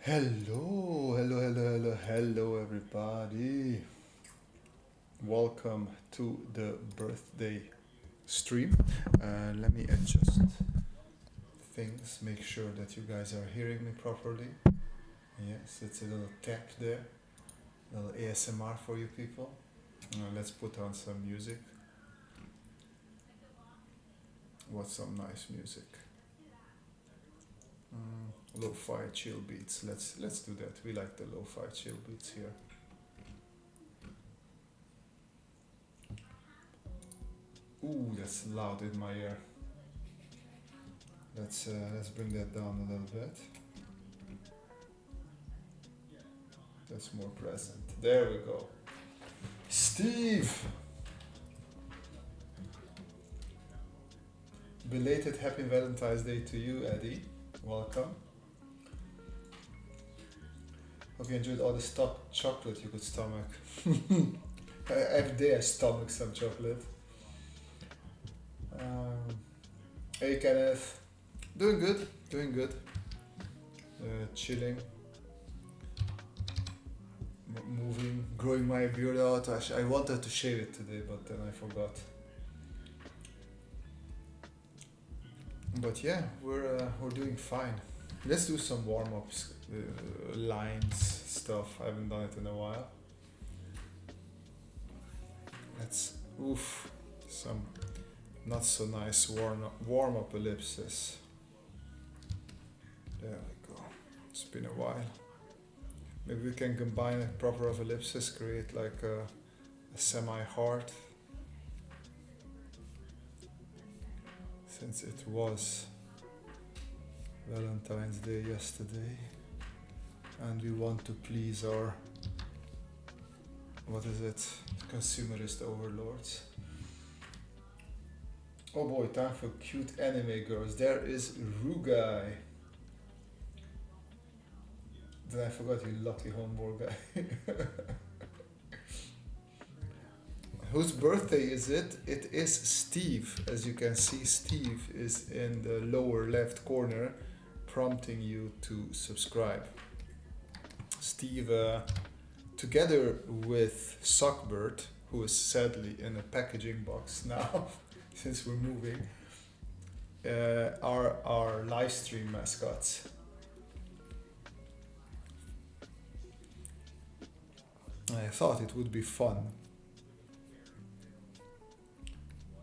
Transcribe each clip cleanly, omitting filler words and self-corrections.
Hello, everybody. Welcome to the birthday stream. Let me adjust things, make sure that you guys are hearing me properly. Yes, it's a little tap there, a little ASMR for you people. Let's put on some music. What's some nice music? Lo-fi chill beats. Let's do that. We like the lo-fi chill beats here. Ooh, that's loud in my ear. Let's bring that down a little bit. That's more present. There we go. Steve! Belated Happy Valentine's Day to you, Eddie. Welcome. Hope you enjoyed all the chocolate you could stomach. Every day I stomach some chocolate. Hey Kenneth. Doing good. Chilling. Moving, growing my beard out. I wanted to shave it today, but then I forgot. But yeah, we're doing fine. Let's do some warm-ups, lines, stuff. I haven't done it in a while. Let's some not so nice warm-up ellipses. There we go. It's been a while. Maybe we can combine a proper of ellipses, create like a semi-heart. Since it was Valentine's Day yesterday and we want to please our, consumerist overlords. Oh boy, time for cute anime girls. There is Rugai. Then I forgot, you lucky homeboy guy. Whose birthday is it? It is Steve. As you can see, Steve is in the lower left corner, prompting you to subscribe. Steve, together with Sockbird, who is sadly in a packaging box now, since we're moving, are our Livestream mascots. I thought it would be fun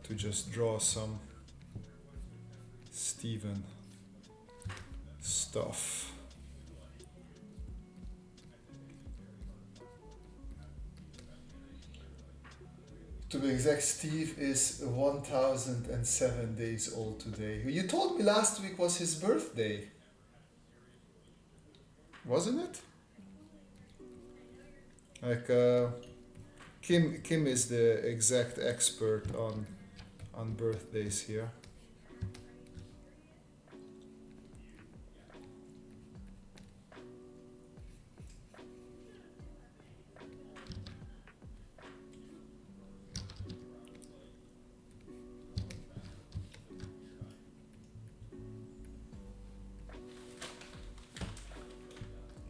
to just draw some Steven stuff. To be exact, Steve is 1007 days old today. You told me last week was his birthday. Wasn't it? Like Kim is the exact expert on birthdays here.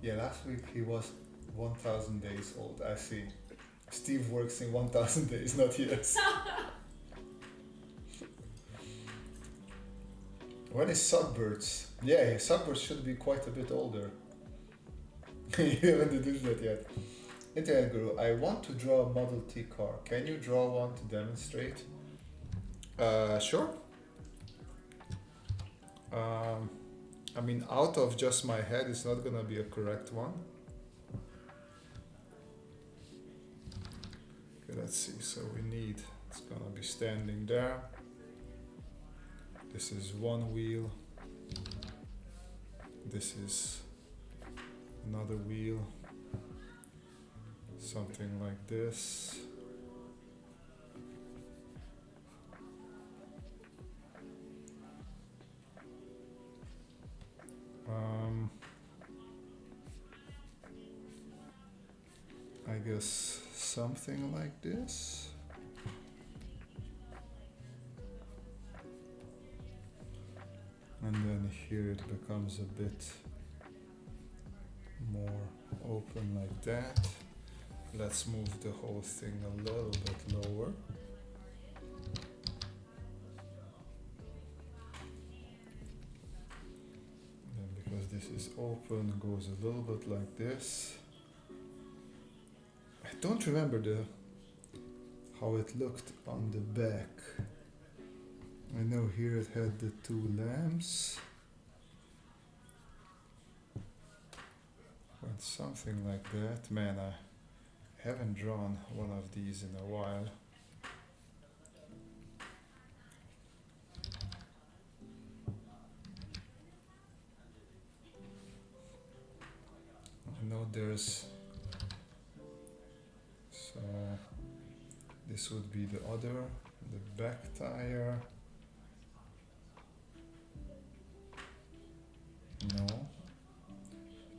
Yeah, last week he was 1000 days old. I see. Steve works in 1000 days, not years. When is Suckbirds? Yeah, Suckbirds should be quite a bit older. You haven't deduced that yet. Internet Guru, I want to draw a Model T car. Can you draw one to demonstrate? Sure. I mean, out of just my head, it's not gonna be a correct one. Okay, let's see. So we need, it's gonna be standing there. This is one wheel. This is another wheel. Something like this. I guess something like this. And then here it becomes a bit more open like that. Let's move the whole thing a little bit lower. Then because this is open, goes a little bit like this. I don't remember how it looked on the back. I know here it had the two lamps. Went something like that. Man, I haven't drawn one of these in a while. I know there's, so this would be the other, the back tire. No.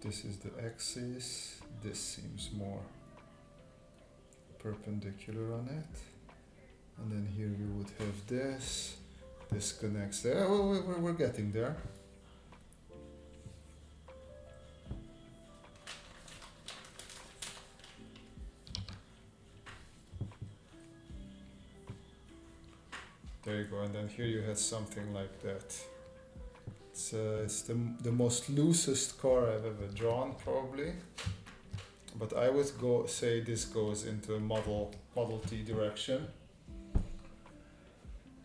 This is the axis. This seems more perpendicular on it. And then here we would have this. This connects there. Oh, we're getting there. There you go. And then here you had something like that. It's the most loosest car I've ever drawn, probably. But I would say this goes into a Model T direction.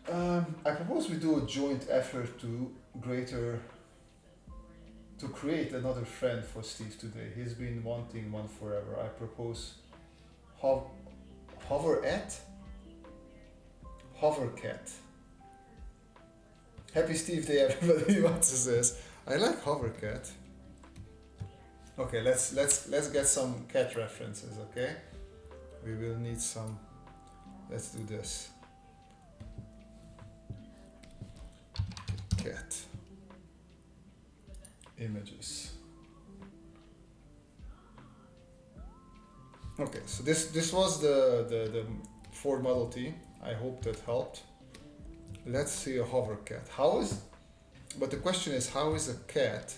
I propose we do a joint effort to create another friend for Steve today. He's been wanting one forever. I propose Hovercat. Happy Steve Day, everybody. What is this? I like Hovercat. Okay, let's get some cat references. Okay, we will need some. Let's do this. Cat images. Okay, so this was the Ford Model T. I hope that helped. Let's see a Hovercat. But the question is, how is a cat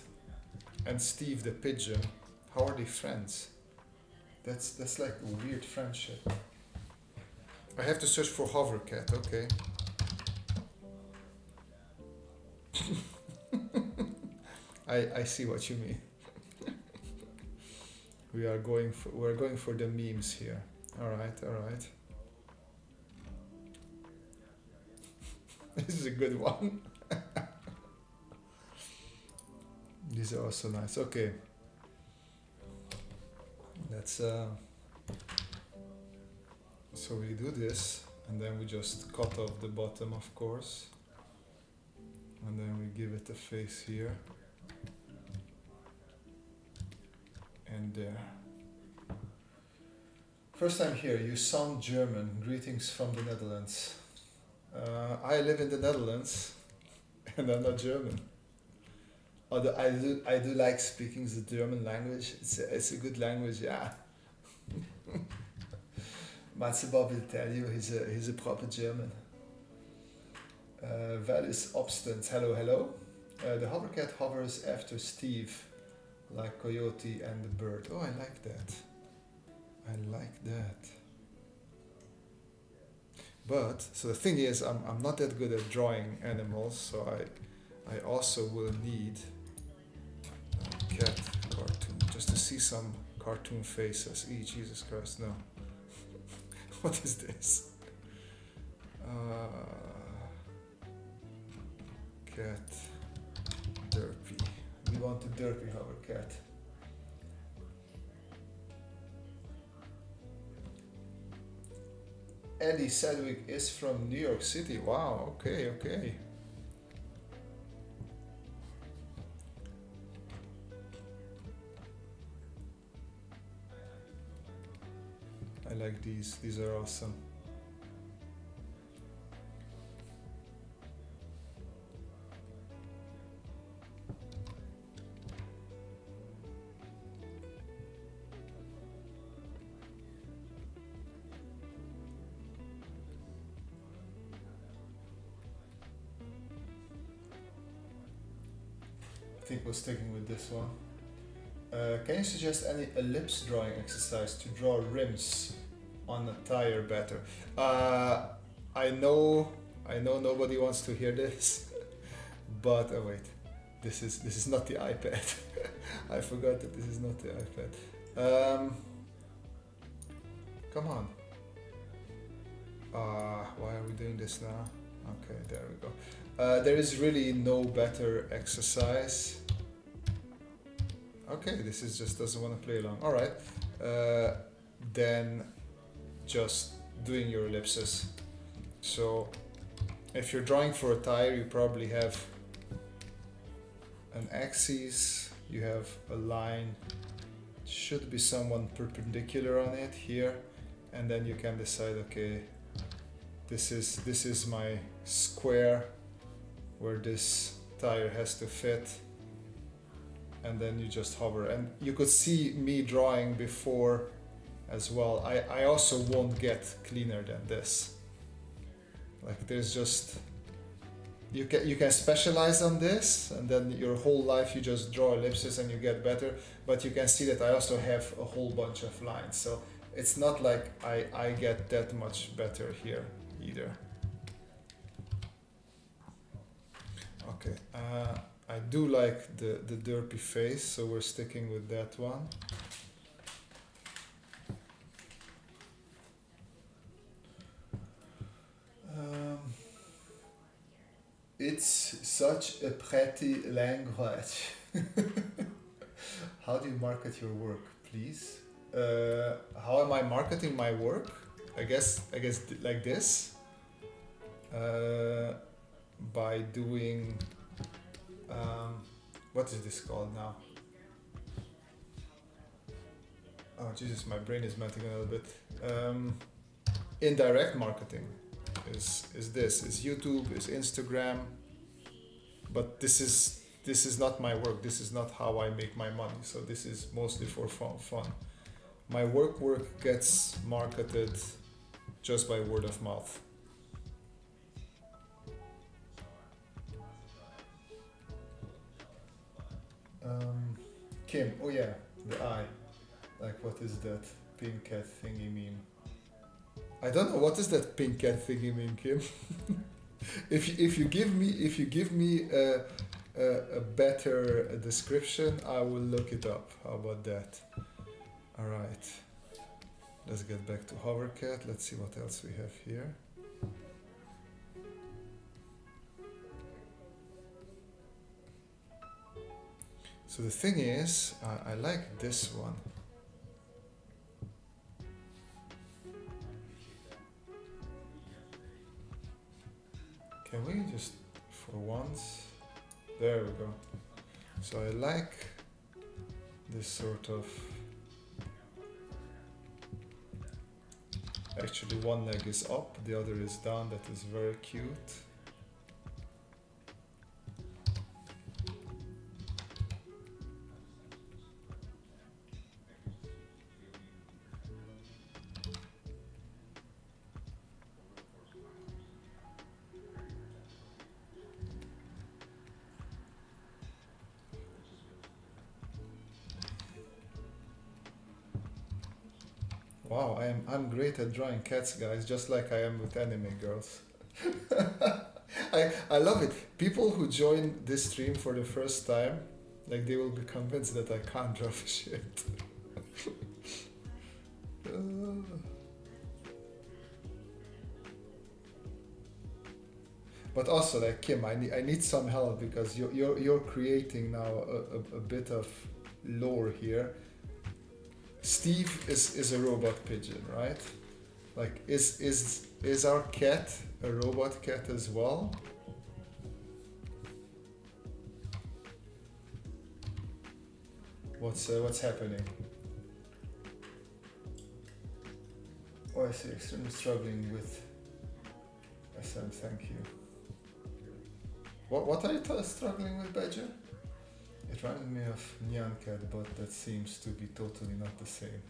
and Steve the pigeon, how are they friends? That's like a weird friendship. I have to search for Hovercat, okay. I see what you mean. We're going for the memes here. Alright. This is a good one. These are also nice. Okay. Let's so we do this and then we just cut off the bottom, of course. And then we give it a face here. And there. First time here, you sound German. Greetings from the Netherlands. I live in the Netherlands and I'm not German. Although I do like speaking the German language. It's a good language, yeah. Matze Bob will tell you he's a proper German. Valis Obstant, hello. The Hovercat hovers after Steve, like Coyote and the bird. Oh, I like that. But so the thing is, I'm not that good at drawing animals, so I also will need a cat cartoon just to see some cartoon faces. Jesus Christ, no. What is this? Cat derpy. We want a derpy Hovercat. Eddie Sedgwick is from New York City. Wow, okay. I like these. These are awesome. I think we're sticking with this one. Can you suggest any ellipse drawing exercise to draw rims on a tire better? I know nobody wants to hear this, but wait, this is not the iPad. I forgot that this is not the iPad. Come on. Why are we doing this now? Okay, there we go. There is really no better exercise. Okay, this is just doesn't want to play along. All right, then just doing your ellipses. So if you're drawing for a tire, you probably have an axis, you have a line, should be someone perpendicular on it here, and then you can decide, okay, this is my square where this tire has to fit, and then you just hover. And you could see me drawing before as well. I also won't get cleaner than this. Like there's just, you can specialize on this, and then your whole life you just draw ellipses and you get better. But you can see that I also have a whole bunch of lines, so it's not like I get that much better here either. Okay, I do like the derpy face, so we're sticking with that one. It's such a pretty language. How do you market your work, please? How am I marketing my work? I guess like this. By doing, what is this called now? Oh Jesus, my brain is melting a little bit. Indirect marketing is YouTube, is Instagram, but this is not my work. This is not how I make my money. So this is mostly for fun. My work gets marketed just by word of mouth. Kim, oh yeah, the eye. Like, what is that pink cat thingy meme? I don't know, what is that pink cat thingy meme, Kim? if you give me a better description, I will look it up. How about that? All right, let's get back to Hovercat. Let's see what else we have here. So the thing is, I like this one. Can we just, for once, there we go. So I like this sort of, actually one leg is up, the other is down. That is very cute. Wow, I'm great at drawing cats, guys, just like I am with anime girls. I love it. People who join this stream for the first time, like, they will be convinced that I can't draw for shit. But also, like, Kim, I need some help, because you're creating now a bit of lore here. Steve is a robot pigeon, right? Like, is our cat a robot cat as well? What's happening? Oh, I see. Extremely struggling with SM. Thank you. What are you struggling with, Badger? It reminded me of Nyan Cat, but that seems to be totally not the same.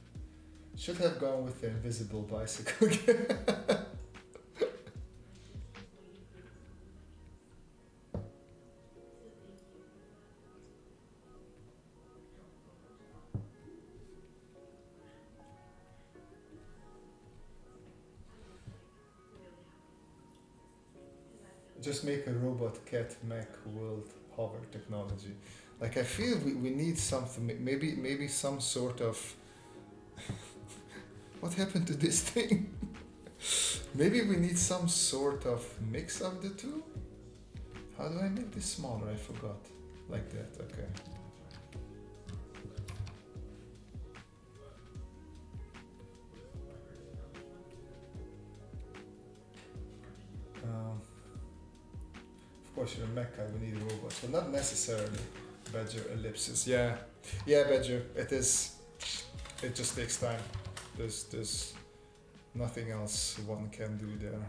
Should have gone with the invisible bicycle. just make a robot cat mech world hover technology. Like I feel we need something, maybe some sort of what happened to this thing? Maybe we need some sort of mix of the two. How do I make this smaller? I forgot. Like that, okay. Of course, you're a mecha, we need robots, but not necessarily Badger ellipsis. Yeah, Badger. It is. It just takes time. There's nothing else one can do there.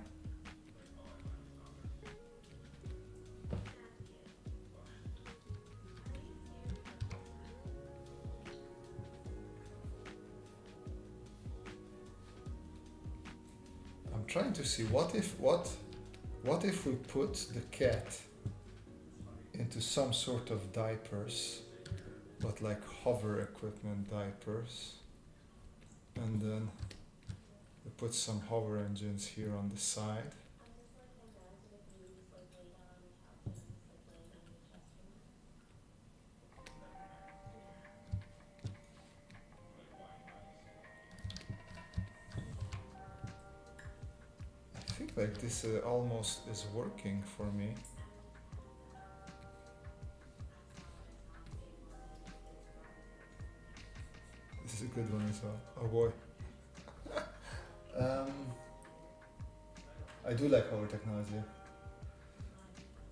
I'm trying to see what if we put the cat into some sort of diapers, but like hover equipment diapers, and then we put some hover engines here on the side. I think like this almost is working for me. This is a good one as well. Oh boy. I do like hover technology.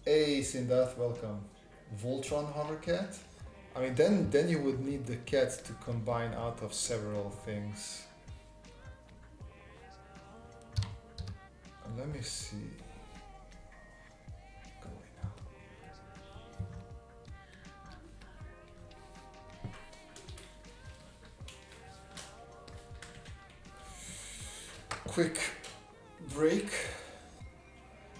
Hey Sindath, welcome. Voltron hover cat? I mean then you would need the cat to combine out of several things. Let me see. Go away now. Quick break.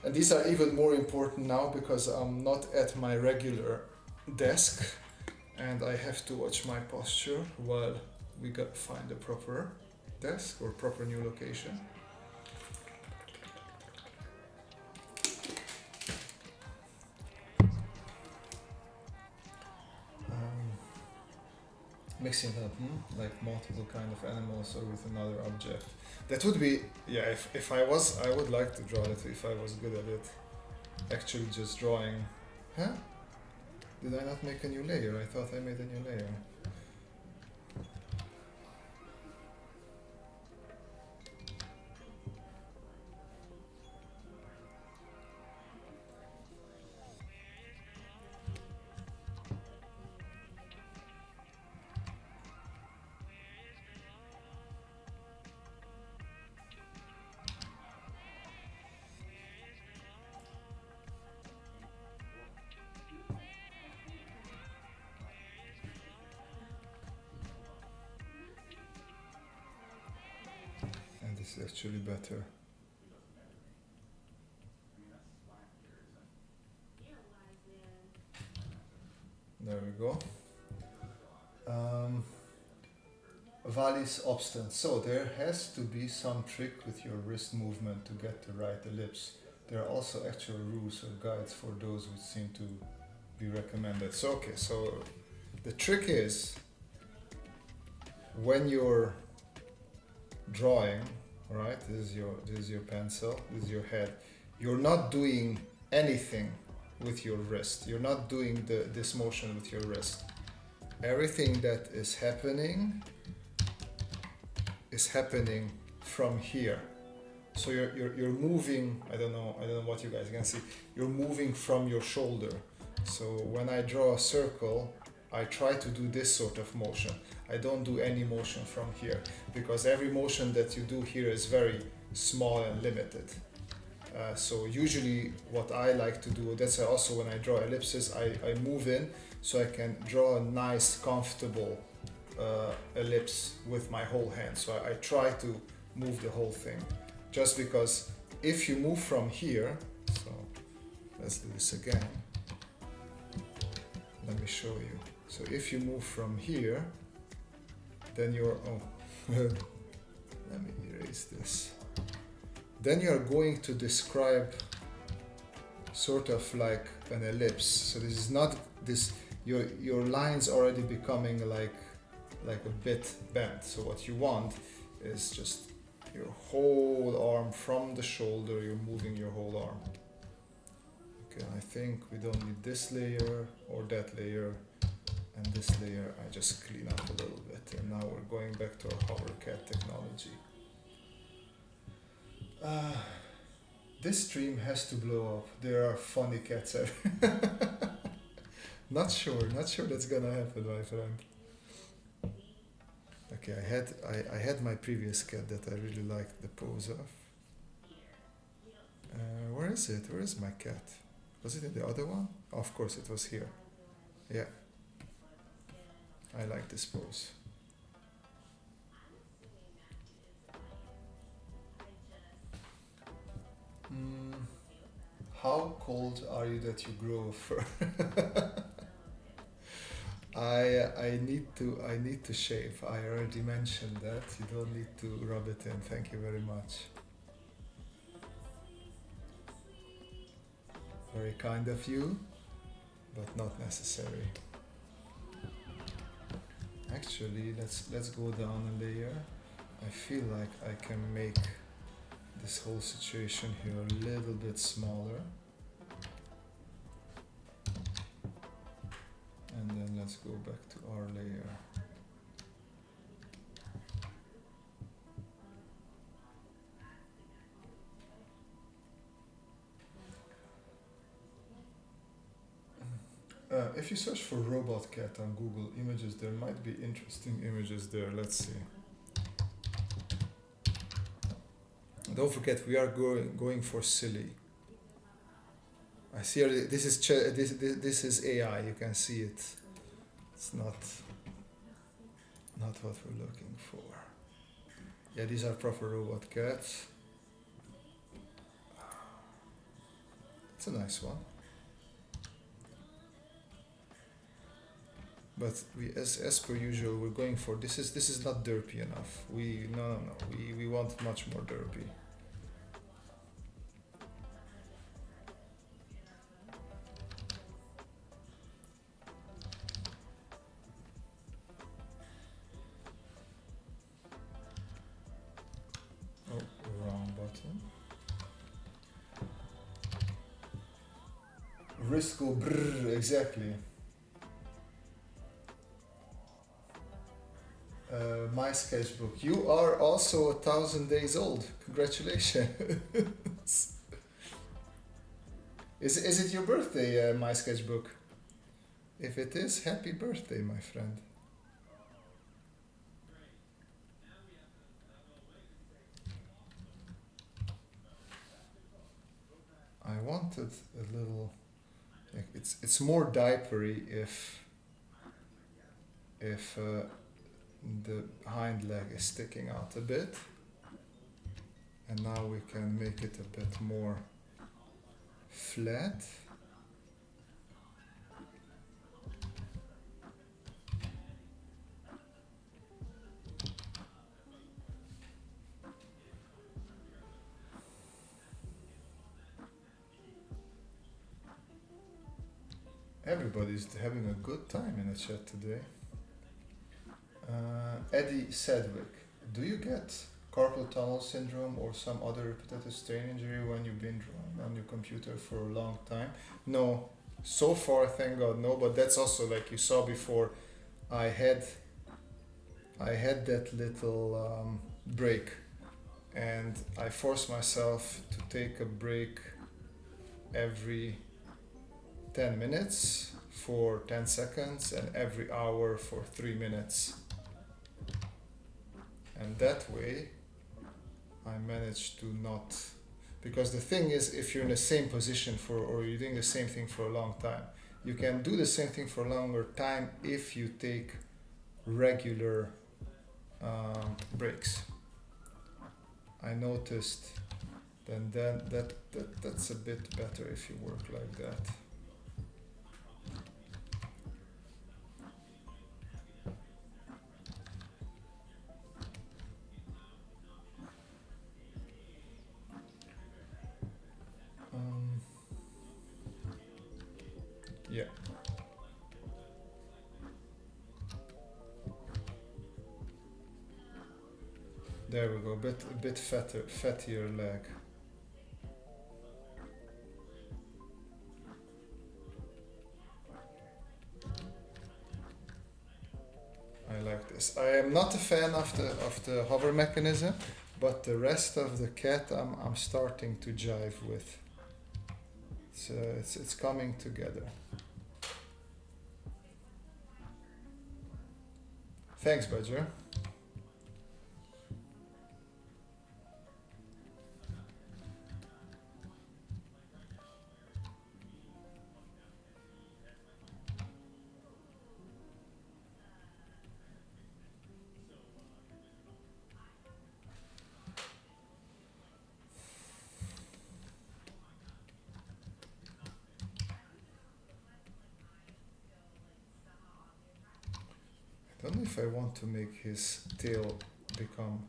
And these are even more important now because I'm not at my regular desk and I have to watch my posture while we find a proper desk or proper new location. Mixing up like multiple kind of animals or with another object. That would be, yeah, if I would like to draw it if I was good at it. Actually just drawing. Huh? Did I not make a new layer? I thought I made a new layer. This is actually better. There we go. Valis obstant. So there has to be some trick with your wrist movement to get the right ellipse. There are also actual rules or guides for those who seem to be recommended. So okay, so the trick is when you're drawing, right? This is your pencil, this is your head. You're not doing anything with your wrist. You're not doing this motion with your wrist. Everything that is happening from here. So you're moving. I don't know what you guys can see. You're moving from your shoulder. So when I draw a circle, I try to do this sort of motion. I don't do any motion from here because every motion that you do here is very small and limited. So usually what I like to do, that's also when I draw ellipses, I move in so I can draw a nice, comfortable ellipse with my whole hand. So I try to move the whole thing. Just because if you move from here, so let's do this again. Let me show you. So if you move from here, then you're, let me erase this. Then you're going to describe sort of like an ellipse. So this is not this, your line's already becoming like a bit bent. So what you want is just your whole arm from the shoulder, you're moving your whole arm. Okay, I think we don't need this layer or that layer, and this layer I just clean up a little bit. And now we're going back to our hovercat technology. This stream has to blow up. There are funny cats everywhere. Not sure that's gonna happen, my friend. Okay, I had my previous cat that I really liked the pose of. Where is it? Where is my cat? Was it in the other one? Oh, of course it was here. Yeah. I like this pose. How cold are you that you grow a fur? I need to shave. I already mentioned that. You don't need to rub it in. Thank you very much. Very kind of you, but not necessary. Actually, let's go down a layer. I feel like I can make this whole situation here a little bit smaller. And then let's go back to our layer. If you search for robot cat on Google Images, there might be interesting images there. Let's see. Don't forget, we are going for silly. I see this is AI. You can see it. It's not what we're looking for. Yeah, these are proper robot cats. It's a nice one. But we, as per usual, we're going for this is not derpy enough. We want much more derpy. Oh, wrong button. Risco brrr, exactly. My sketchbook. You are also 1,000 days old. Congratulations. Is it your birthday, my sketchbook? If it is, happy birthday, my friend. I wanted a little. It's more diapery if the hind leg is sticking out a bit, and now we can make it a bit more flat. Everybody's having a good time in the chat today. Eddie Sedgwick, do you get carpal tunnel syndrome or some other repetitive strain injury when you've been drawing on your computer for a long time? No, so far, thank God, no. But that's also, like you saw before, I had that little break, and I forced myself to take a break every 10 minutes for 10 seconds and every hour for 3 minutes. And that way I managed to not, because the thing is, if you're in the same position or you're doing the same thing for a long time, you can do the same thing for a longer time if you take regular breaks. I noticed then that's a bit better if you work like that. Yeah. There we go, a bit fattier leg. I like this. I am not a fan of the hover mechanism, but the rest of the cat I'm starting to jive with. It's coming together. Thanks, Badger. I don't know if I want to make his tail become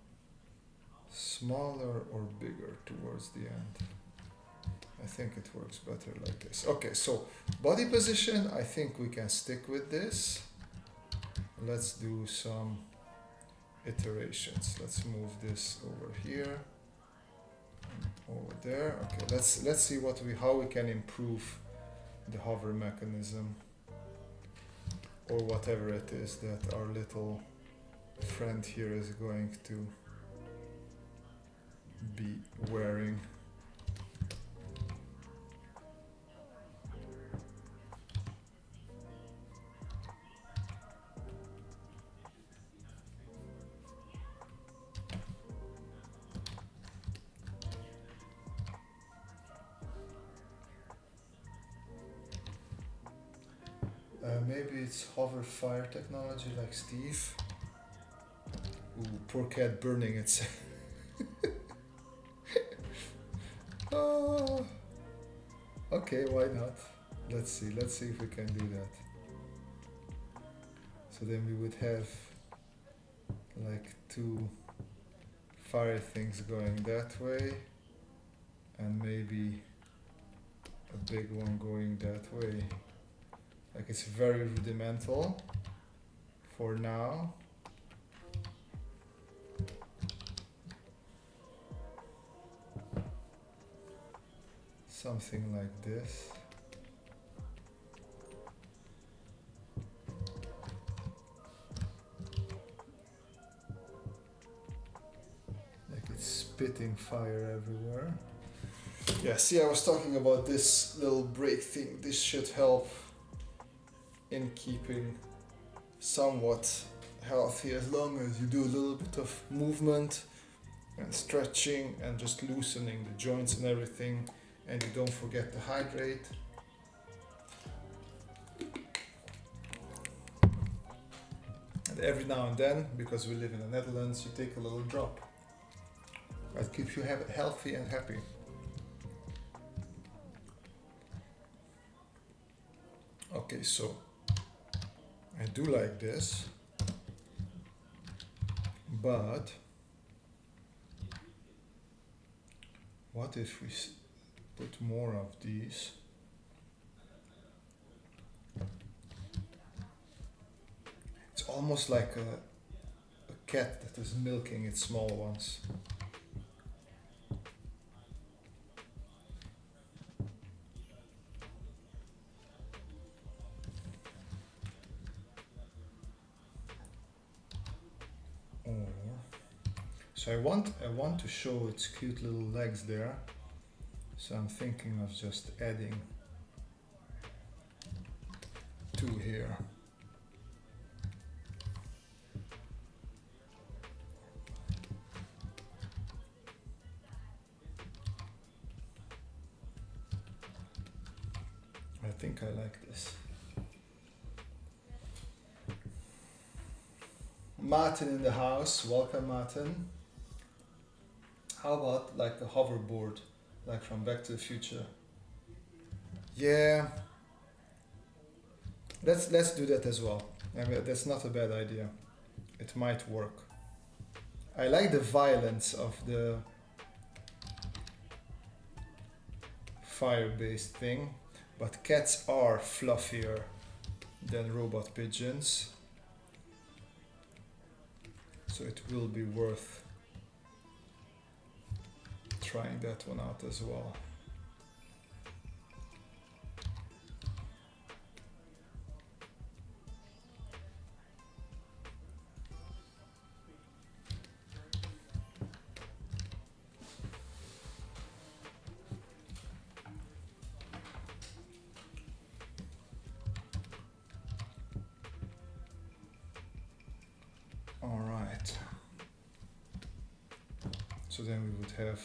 smaller or bigger towards the end. I think it works better like this. Okay, so body position, I think we can stick with this. Let's do some iterations. Let's move this over here, over there. Okay, let's see how we can improve the hover mechanism, or whatever it is that our little friend here is going to be wearing. Maybe it's hover fire technology like Steve. Ooh, poor cat burning itself. Okay, why not? Let's see if we can do that. So then we would have like two fire things going that way, and maybe a big one going that way. Like, it's very rudimental for now. Something like this. Like it's spitting fire everywhere. Yeah, see, I was talking about this little brake thing. This should help in keeping somewhat healthy, as long as you do a little bit of movement and stretching and just loosening the joints and everything, and you don't forget to hydrate. And every now and then, because we live in the Netherlands, you take a little drop. That keeps you healthy and happy. Okay, so I do like this, but what if we put more of these? It's almost like a cat that is milking its small ones. So I want to show its cute little legs there. So I'm thinking of just adding two here. I think I like this. Martin in the house, welcome Martin. How about like a hoverboard, like from Back to the Future? Yeah, let's do that as well. I mean, that's not a bad idea. It might work. I like the violence of the fire-based thing, but cats are fluffier than robot pigeons, so it will be worth trying that one out as well. All right. So then we would have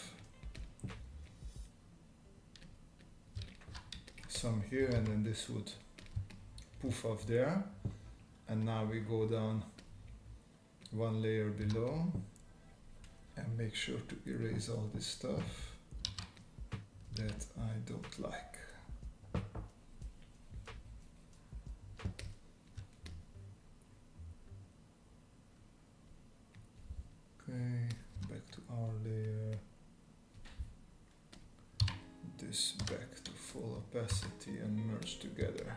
some here, and then this would poof off there. And now we go down one layer below and make sure to erase all this stuff that I don't like. Okay, back to our layer. This back to full opacity and merge together.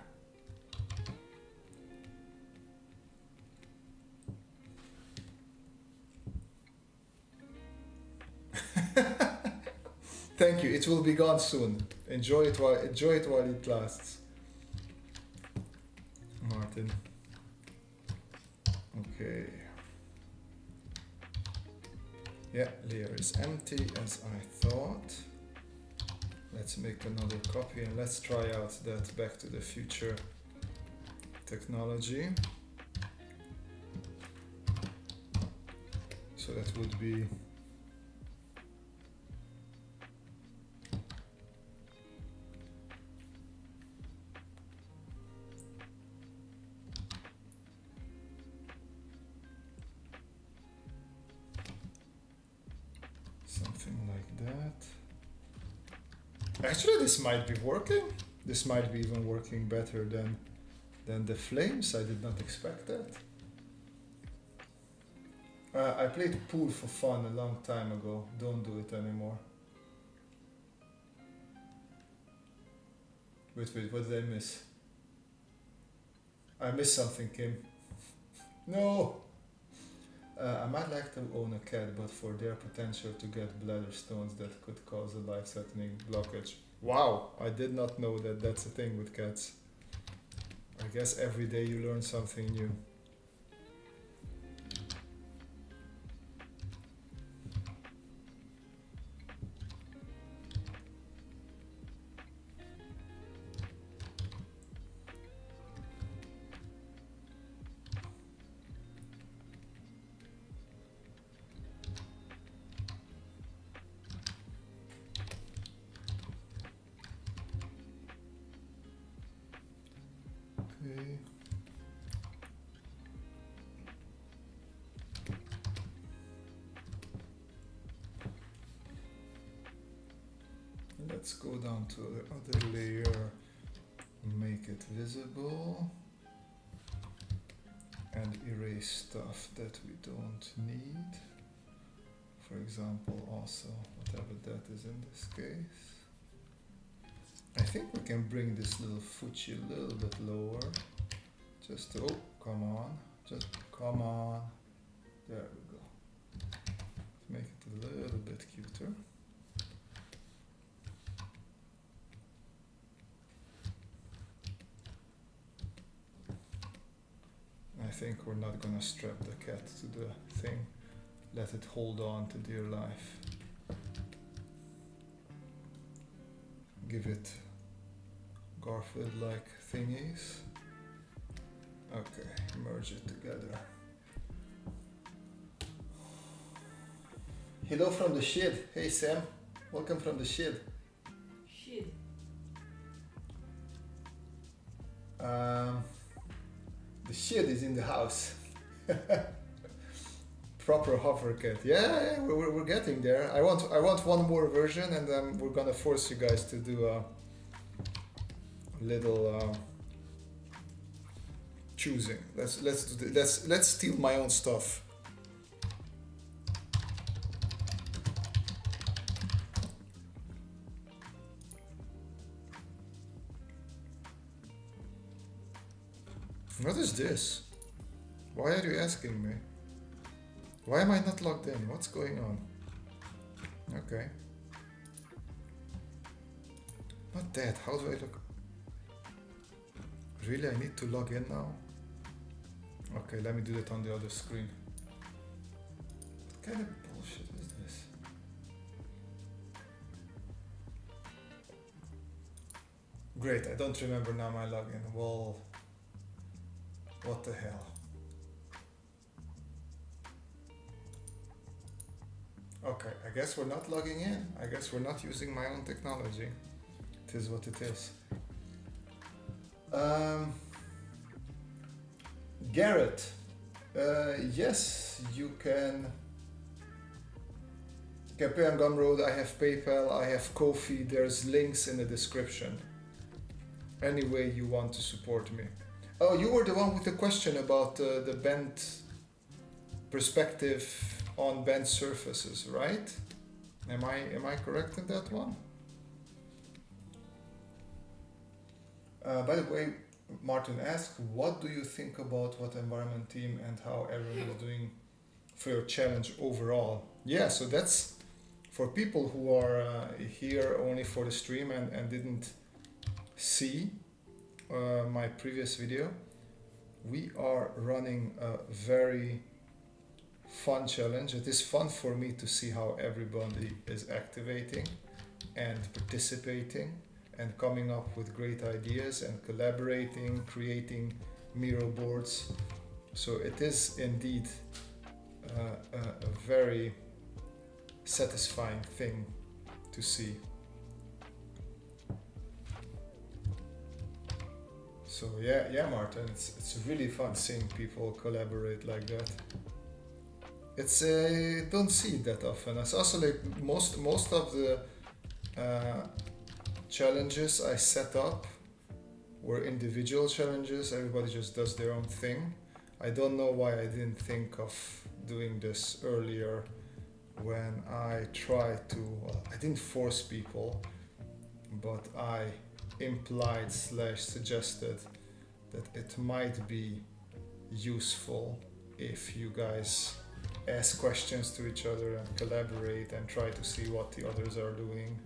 Thank you. It will be gone soon. Enjoy it while it lasts. Martin. Okay. Yeah, layer is empty as I thought. Let's make another copy and let's try out that Back to the Future technology. So that would be something like that. Actually, this might be working. This might be even working better than the flames. I did not expect that. I played pool for fun a long time ago. Don't do it anymore. Wait, what did I miss? I missed something, Kim. No! I might like to own a cat, but for their potential to get bladder stones that could cause a life-threatening blockage. Wow, I did not know that that's a thing with cats. I guess every day you learn something new. Okay. Let's go down to the other layer, make it visible, and erase stuff that we don't need. For example, also whatever that is in this case. I think we can bring this little Fuji a little bit lower. Just to, oh, come on, just come on. There we go. Make it a little bit cuter. I think we're not gonna strap the cat to the thing. Let it hold on to dear life. Give it Garfield-like thingies. Okay, merge it together. Hello from the shed. Hey Sam, welcome from the shed. Shed. The shed is in the house. Proper hover cat. Yeah, we're getting there. I want one more version, and then we're gonna force you guys to do a little choosing. Let's steal my own stuff. What is this? Why are you asking me? Why am I not logged in? What's going on? Okay. Not that. How do I look? Really, I need to log in now? Okay, let me do that on the other screen. What kind of bullshit is this? Great, I don't remember now my login. Well, what the hell? Okay, I guess we're not logging in. I guess we're not using my own technology. It is what it is. Garrett, yes, you can pay on Gumroad. I have PayPal, I have Ko-fi. There's links in the description. Any way you want to support me. Oh, you were the one with the question about the bent perspective on bent surfaces, right? Am I correct in that one? By the way, Martin asked, what do you think about what environment team and how everyone is doing for your challenge overall? Yeah, so that's for people who are here only for the stream and didn't see my previous video. We are running a very fun challenge. It is fun for me to see how everybody is activating and participating and coming up with great ideas and collaborating, creating mirror boards. So it is indeed a very satisfying thing to see. So yeah, Martin, it's really fun seeing people collaborate like that. It's don't see it that often. It's also like most of the challenges I set up were individual challenges. Everybody just does their own thing. I don't know why I didn't think of doing this earlier when I tried to, well, I didn't force people, but I implied / suggested that it might be useful if you guys ask questions to each other and collaborate and try to see what the others are doing.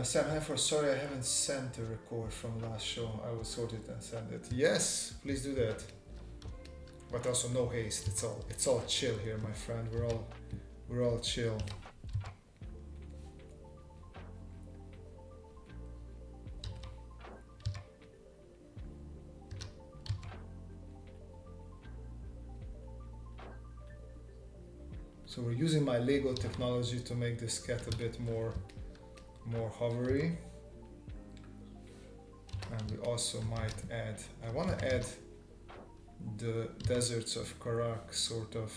Sam Hanford, sorry I haven't sent the record from last show. I will sort it and send it. Yes, please do that. But also no haste. It's all chill here, my friend. We're all chill. So we're using my Lego technology to make this cat a bit more hovery. And we also might add, I want to add the deserts of Karak sort of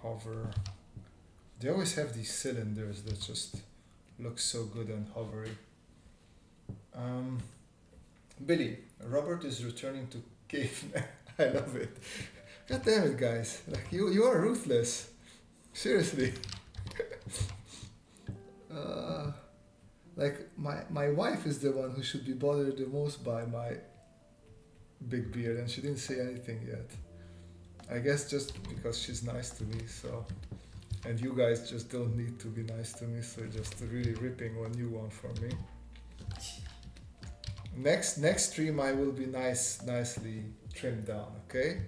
hover. They always have these cylinders that just look so good and hovery. Billy, Robert is returning to caveman. I love it. God damn it, guys. Like you are ruthless. Seriously. Like my wife is the one who should be bothered the most by my big beard, and she didn't say anything yet. I guess just because she's nice to me, so. And you guys just don't need to be nice to me, so just really ripping a new one for me. Next stream I will be nicely trimmed down, okay?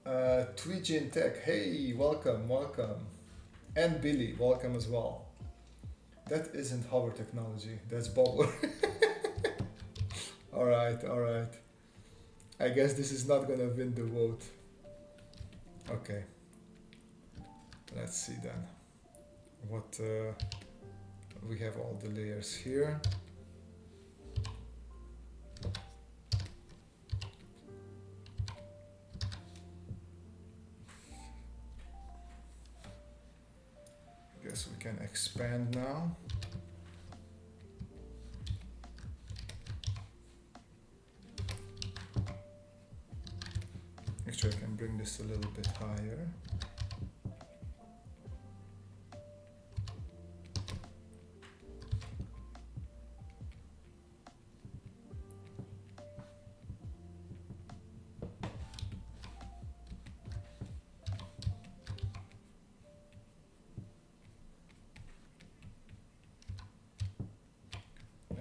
Tweejin Tech, hey, welcome. And Billy, welcome as well. That isn't hover technology, that's bobble. Alright. I guess this is not gonna win the vote. Okay. Let's see then. What we have all the layers here. Guess we can expand now. Actually, I can bring this a little bit higher.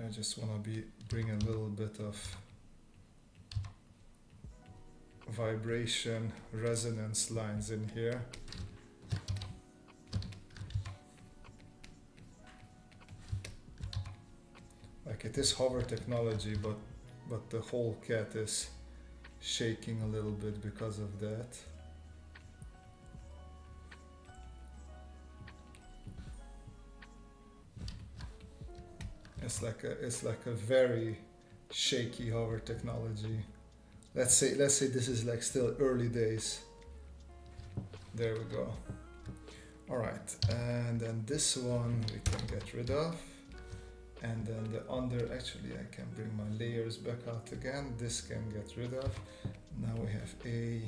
I just want to bring a little bit of vibration resonance lines in here. Like it is hover technology, but the whole cat is shaking a little bit because of that. It's like a very shaky hover technology. Let's say this is like still early days. There we go. All right, and then this one we can get rid of. And then the under, actually I can bring my layers back out again. This can get rid of. Now we have A,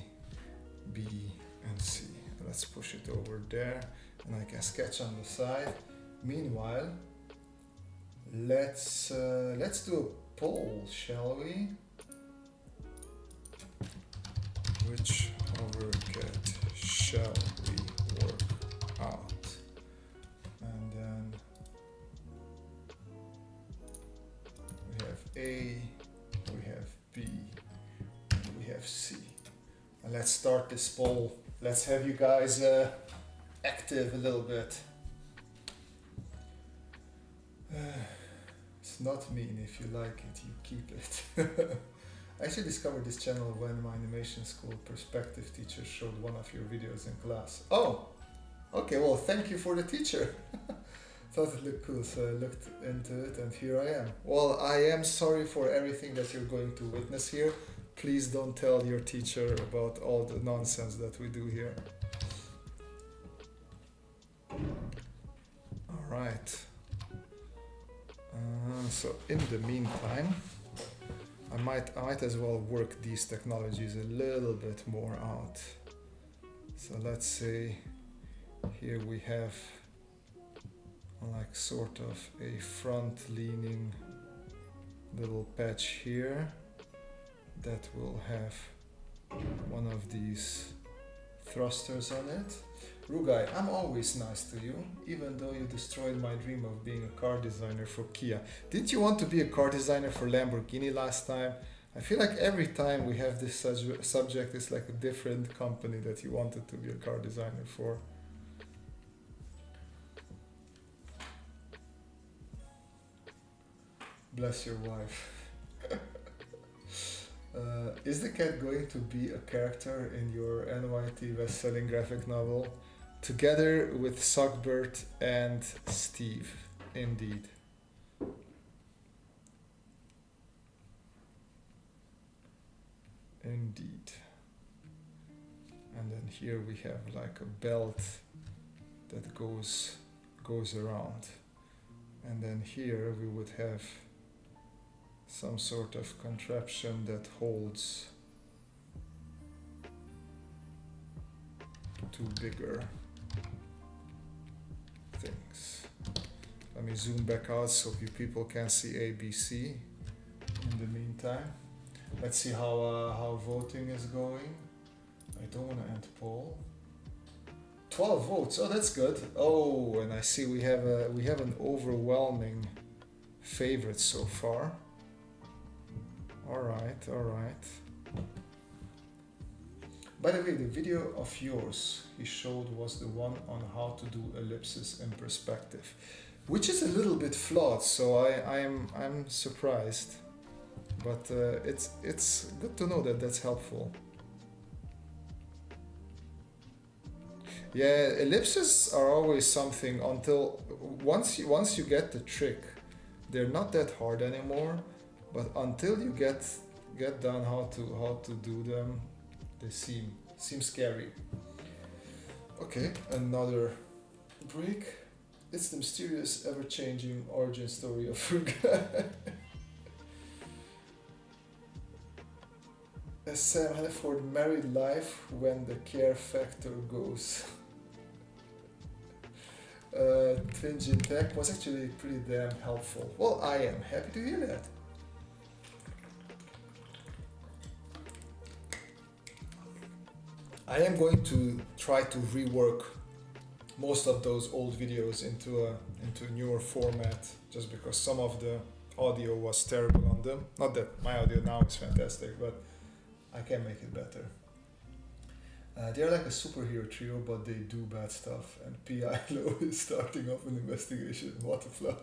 B, and C. Let's push it over there, and I can sketch on the side. Meanwhile, let's do a poll, shall we? Which hover cat shall we work out? And then we have A, we have B, and we have C. And let's start this poll. Let's have you guys active a little bit. It's not mean. If you like it, you keep it. I actually discovered this channel when my animation school perspective teacher showed one of your videos in class. Oh, okay, well, thank you for the teacher. Thought it looked cool, so I looked into it, and here I am. Well, I am sorry for everything that you're going to witness here. Please don't tell your teacher about all the nonsense that we do here. All right. So in the meantime, I might as well work these technologies a little bit more out. So let's say here we have like sort of a front leaning little patch here that will have one of these thrusters on it. Rugai, I'm always nice to you, even though you destroyed my dream of being a car designer for Kia. Didn't you want to be a car designer for Lamborghini last time? I feel like every time we have this subject, it's like a different company that you wanted to be a car designer for. Bless your wife. Is the cat going to be a character in your NYT best-selling graphic novel? Together with Sogbert and Steve, indeed. Indeed. And then here we have like a belt that goes around. And then here we would have some sort of contraption that holds two bigger things. Let me zoom back out so you people can see ABC. In the meantime, let's see how voting is going. I don't want to end poll. 12 votes. Oh, that's good. Oh, and I see we have an overwhelming favorite so far. All right. By the way, the video of yours he showed was the one on how to do ellipses in perspective, which is a little bit flawed. So I'm surprised, but it's good to know that that's helpful. Yeah, ellipses are always something until once you get the trick, they're not that hard anymore. But until you get down how to do them, they seem scary. Okay, another break. It's the mysterious, ever-changing origin story of Rugai. As Sam Hannaford married life when the care factor goes. Twinge in Tech was actually pretty damn helpful. Well, I am happy to hear that. I am going to try to rework most of those old videos into a newer format, just because some of the audio was terrible on them. Not that my audio now is fantastic, but I can make it better. They're like a superhero trio, but they do bad stuff. And P.I.L.O. is starting off an investigation. What a flood.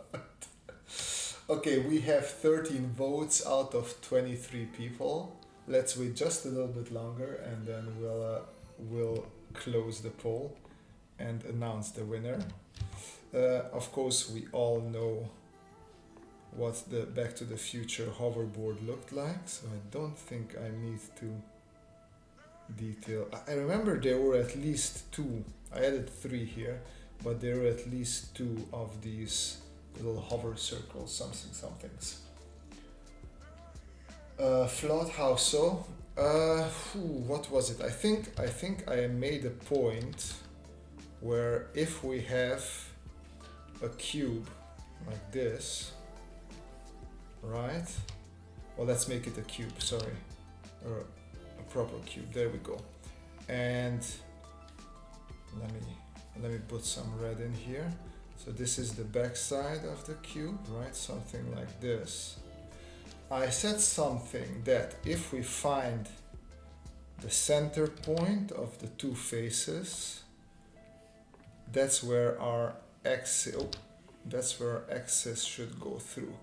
Okay, we have 13 votes out of 23 people. Let's wait just a little bit longer, and then we'll close the poll and announce the winner. Of course, we all know what the Back to the Future hoverboard looked like, so I don't think I need to detail. I remember there were at least two. I added 3 here, but there were at least 2 of these little hover circles, somethings. Flawed, how so? What was it? I think I made a point where if we have a cube like this, right? Well, let's make it a cube, sorry, or a proper cube. There we go. And let me put some red in here. So this is the back side of the cube, right? Something like this. I said something that if we find the center point of the 2 faces, that's where our axis should go through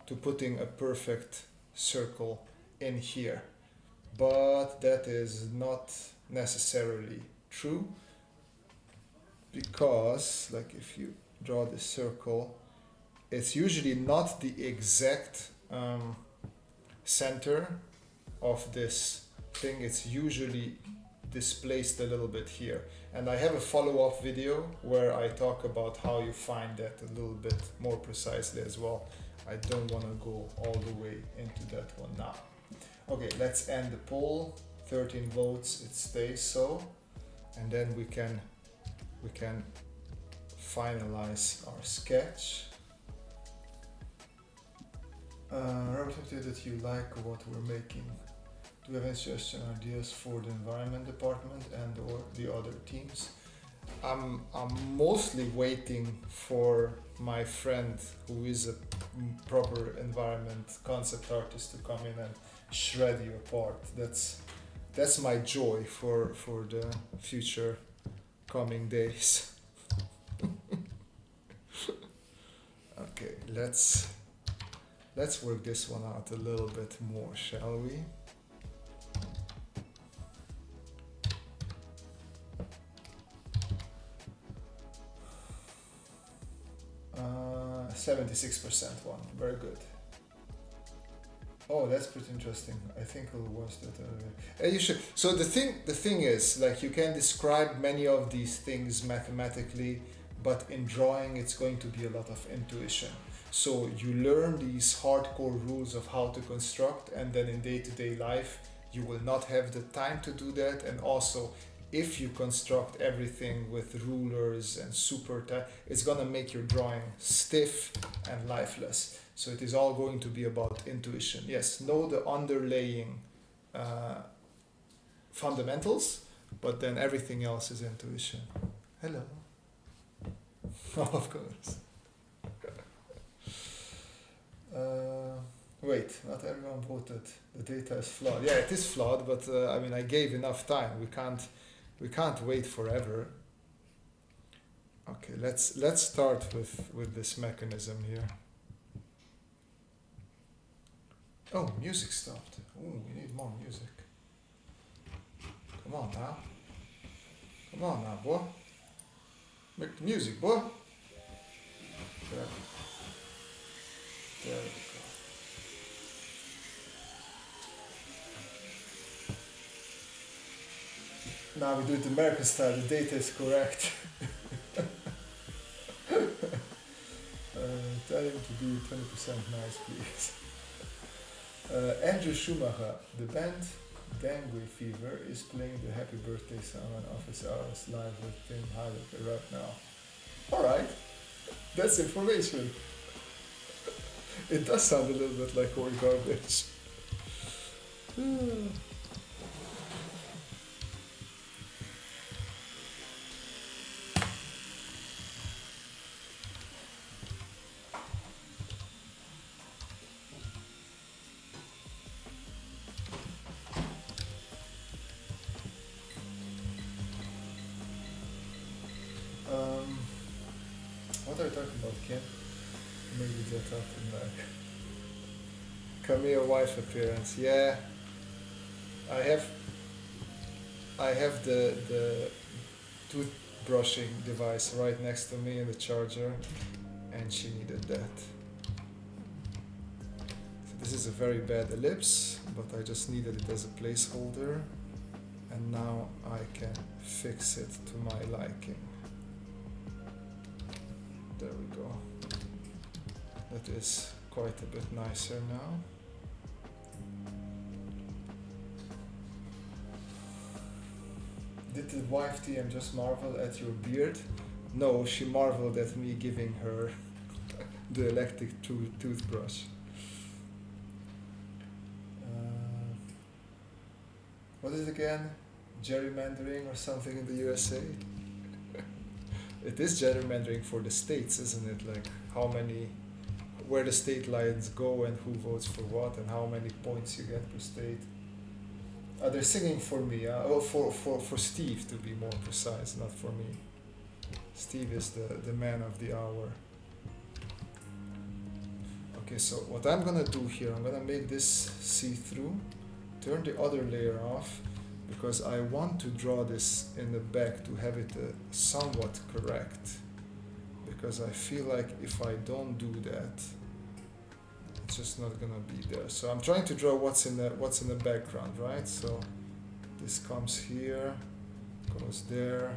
to putting a perfect circle in here. But that is not necessarily true, because like if you draw the circle, it's usually not the exact center of this thing. It's usually displaced a little bit here. And I have a follow-up video where I talk about how you find that a little bit more precisely as well. I don't want to go all the way into that one now. Okay, let's end the poll. 13 votes, it stays so. And then we can finalize our sketch. Robert, that you like what we're making. Do you have any suggestion ideas for the environment department and or the other teams? I'm mostly waiting for my friend who is a proper environment concept artist to come in and shred you apart. That's my joy for the future coming days. Okay, let's work this one out a little bit more, shall we? 76% one, very good. Oh, that's pretty interesting. I think I'll watch that. You should. So the thing is, like, you can describe many of these things mathematically, but in drawing, it's going to be a lot of intuition. So you learn these hardcore rules of how to construct, and then in day-to-day life, you will not have the time to do that. And also, if you construct everything with rulers and super tight, it's gonna make your drawing stiff and lifeless. So it is all going to be about intuition. Yes, know the underlying fundamentals, but then everything else is intuition. Hello. Of course. Wait, not everyone voted. The data is flawed. Yeah, it is flawed, but I mean, I gave enough time. We can't wait forever. Okay, let's start with this mechanism here. Oh, music stopped. Oh, we need more music. Come on now. Come on now, boy. Make the music, boy. There we go. Now we do it American style, the data is correct. Tell him to be 20% nice, please. Andrew Schumacher, the band Dengue Fever is playing the Happy Birthday song on Office Hours live with Tim Heidecker right now. Alright, that's information. It does sound a little bit like old garbage. are you talking about, Kim? Maybe just after like Camille wife appearance. Yeah, I have the toothbrushing device right next to me in the charger, and she needed that. So this is a very bad ellipse, but I just needed it as a placeholder, and now I can fix it to my liking. There we go. That is quite a bit nicer now. Did the wife TM just marvel at your beard? No, she marveled at me giving her the electric toothbrush. What is it again? Gerrymandering or something in the USA? It is gerrymandering for the states, isn't it? Like where the state lines go and who votes for what and how many points you get per state. They're singing for me, for Steve to be more precise, not for me. Steve is the man of the hour. Okay, so what I'm gonna do here, I'm gonna make this see-through, turn the other layer off, because I want to draw this in the back to have it somewhat correct. Because I feel like if I don't do that, it's just not gonna be there. So I'm trying to draw what's in the background, right? So this comes here, goes there,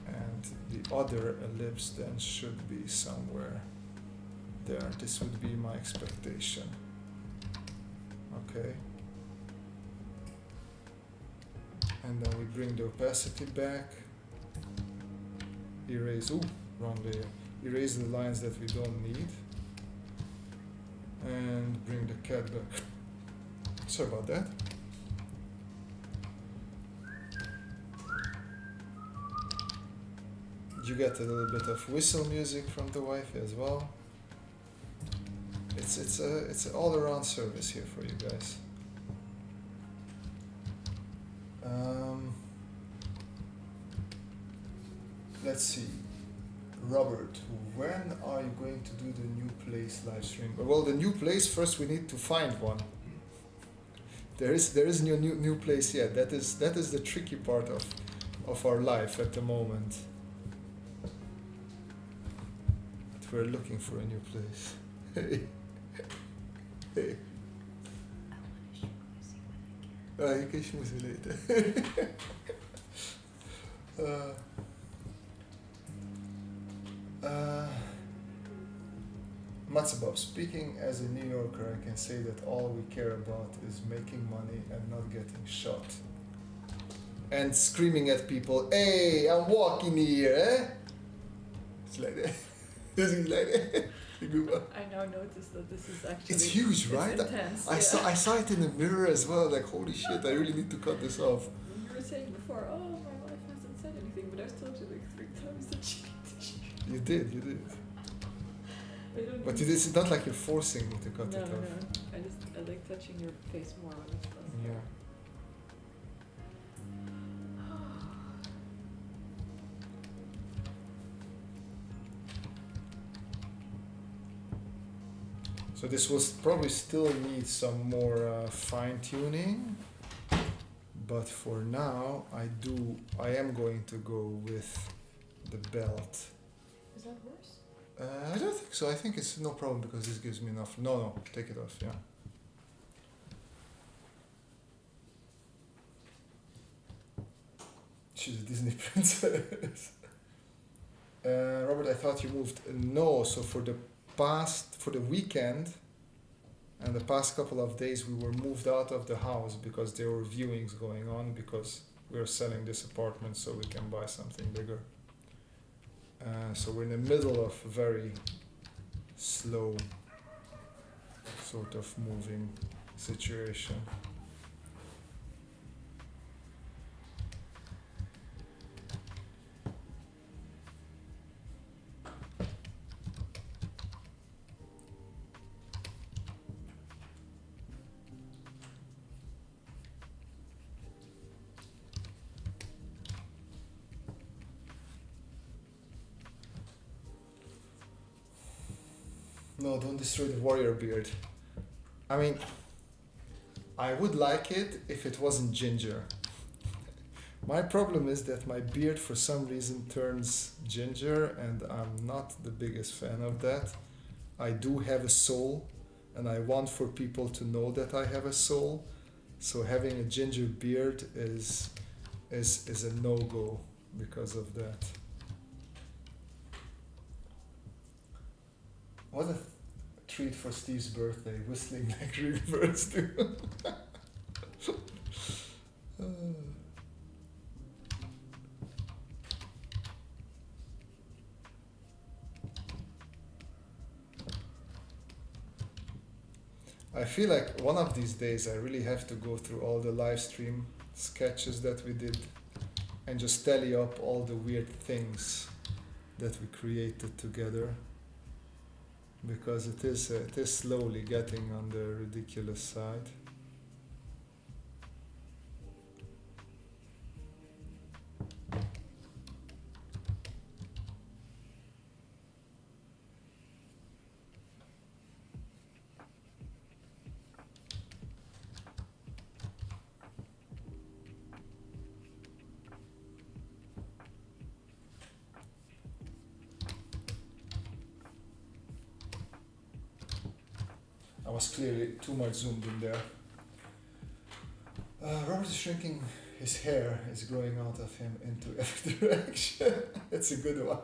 and the other ellipse then should be somewhere there. This would be my expectation. Okay. And then we bring the opacity back. Erase, wrong layer. Erase the lines that we don't need. And bring the cat back. Sorry about that. You get a little bit of whistle music from the wife as well. It's an all-around service here for you guys. Let's see. Robert, when are you going to do the new place live stream? Well, the new place, first we need to find one. There is no new place yet. That is the tricky part of our life at the moment. But we're looking for a new place. Hey. Hey. You can schmoes later. Matsubob, speaking as a New Yorker, I can say that all we care about is making money and not getting shot. And screaming at people, hey, I'm walking here, eh? It's like that. It's like that. I now noticed that this is actually... It's huge, right? Intense, I saw it in the mirror as well, like, holy shit, I really need to cut this off. You were saying before, oh, my wife hasn't said anything, but I've told you like 3 times that she needs to shoot. You did. But it's not like you're forcing me to cut it off. No. I like touching your face more when it's done. Yeah. So this will probably still need some more fine-tuning, but for now I am going to go with the belt. Is that worse? I don't think so. I think it's no problem because this gives me enough. No, take it off, yeah. She's a Disney princess. Robert, I thought you moved. No, so for the weekend and the past couple of days we were moved out of the house because there were viewings going on because we are selling this apartment so we can buy something bigger. So we're in the middle of a very slow sort of moving situation. no, don't destroy the warrior beard. I mean, I would like it if it wasn't ginger. My problem is that my beard for some reason turns ginger, and I'm not the biggest fan of that. I do have a soul, and I want for people to know that I have a soul. So having a ginger beard is a no-go because of that. What a treat for Steve's birthday, whistling like real birds do. I feel like one of these days I really have to go through all the live stream sketches that we did and just tally up all the weird things that we created together, because it is slowly getting on the ridiculous side. I was clearly too much zoomed in there. Robert is shrinking his hair, is growing out of him into every direction. It's a good one.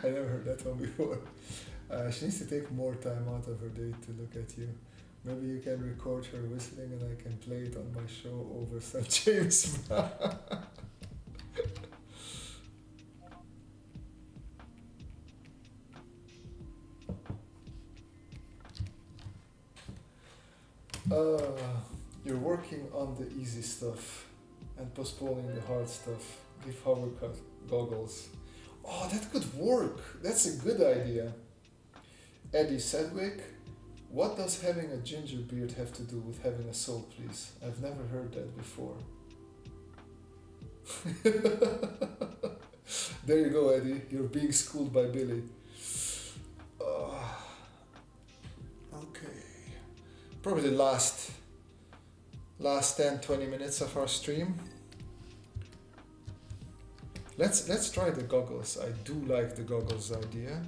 I never heard that one before. She needs to take more time out of her day to look at you. Maybe you can record her whistling and I can play it on my show over some James Brown. You're working on the easy stuff and postponing the hard stuff. Give Howard goggles. Oh, that could work. That's a good idea. Eddie Sedgwick, what does having a ginger beard have to do with having a soul, please? I've never heard that before. There you go, Eddie. You're being schooled by Billy. Okay. Probably the last 10-20 minutes of our stream. Let's try the goggles. I do like the goggles idea.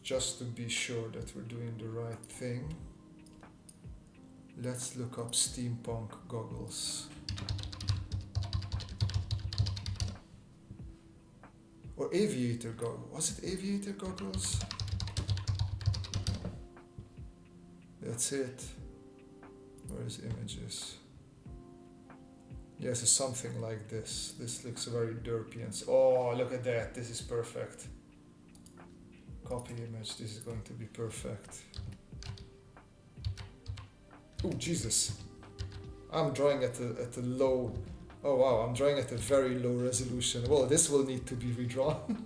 Just to be sure that we're doing the right thing, let's look up steampunk goggles. Or aviator goggles. Was it aviator goggles? That's it. Where's images? Yes, it's something like this. This looks very derpy and oh, look at that. This is perfect. Copy image. This is going to be perfect. Oh, Jesus. I'm drawing at a low. Oh wow, I'm drawing at a very low resolution. Well, this will need to be redrawn.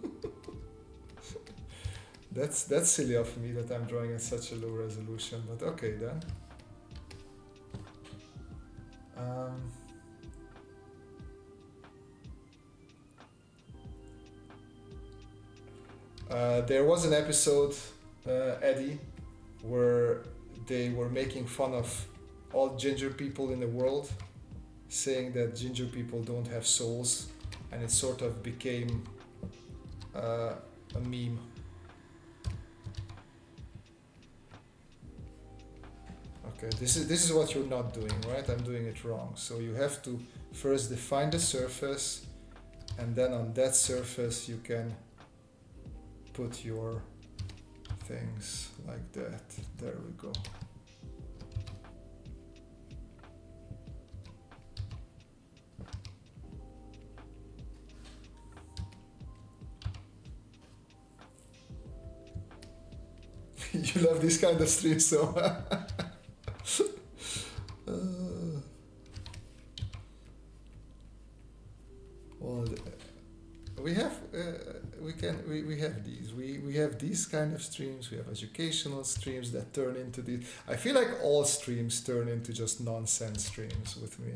That's silly of me that I'm drawing at such a low resolution, but okay then. There was an episode, Eddie, where they were making fun of all ginger people in the world, saying that ginger people don't have souls, and it sort of became a meme. Okay, this is what you're not doing, right? I'm doing it wrong. So you have to first define the surface, and then on that surface you can put your things like that. There we go. You love this kind of stream, so well, we have have these. We have these kind of streams. We have educational streams that turn into these. I feel like all streams turn into just nonsense streams with me.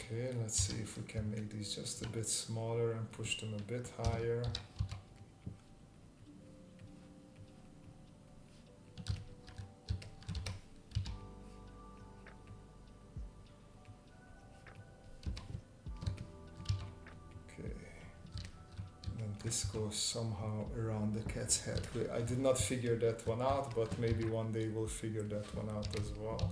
Okay, let's see if we can make these just a bit smaller and push them a bit higher. This goes somehow around the cat's head. I did not figure that one out, but maybe one day we'll figure that one out as well.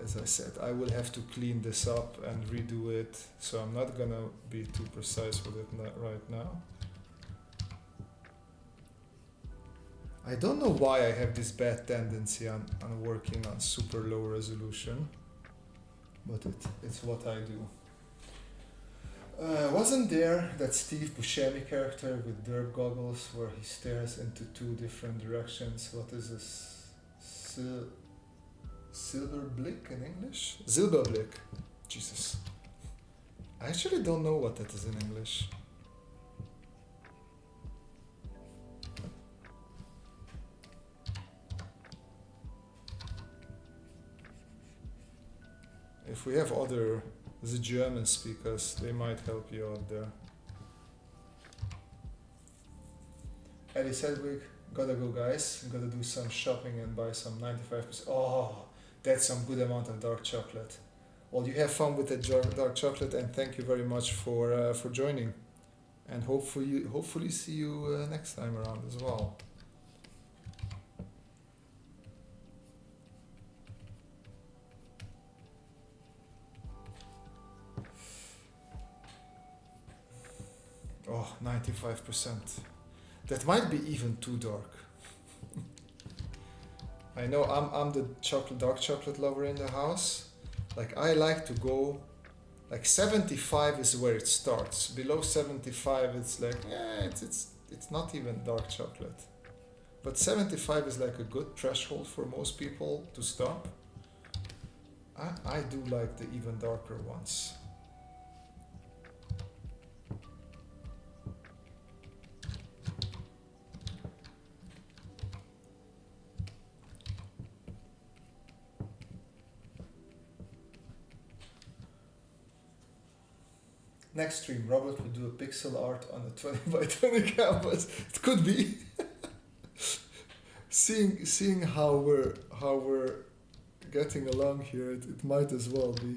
As I said, I will have to clean this up and redo it, so I'm not gonna be too precise with it right now. I don't know why I have this bad tendency on working on super low resolution, but it's what I do. Wasn't there that Steve Buscemi character with derp goggles where he stares into two different directions? What is this? Silverblick in English? Zilberblick. Jesus. I actually don't know what that is in English. If we have other the German speakers, they might help you out there. Eddie Sedgwick, gotta go guys, gotta do some shopping and buy some 95%. Oh, that's some good amount of dark chocolate. Well, you have fun with the dark chocolate, and thank you very much for joining. And hopefully see you next time around as well. Oh, 95%. That might be even too dark. I know I'm the dark chocolate lover in the house. Like I like to go, like 75 is where it starts. Below 75 it's like, it's not even dark chocolate. But 75 is like a good threshold for most people to stop. I do like the even darker ones. Next stream, Robert will do a pixel art on a 20 by 20 canvas. It could be. seeing how we're getting along here, it might as well be.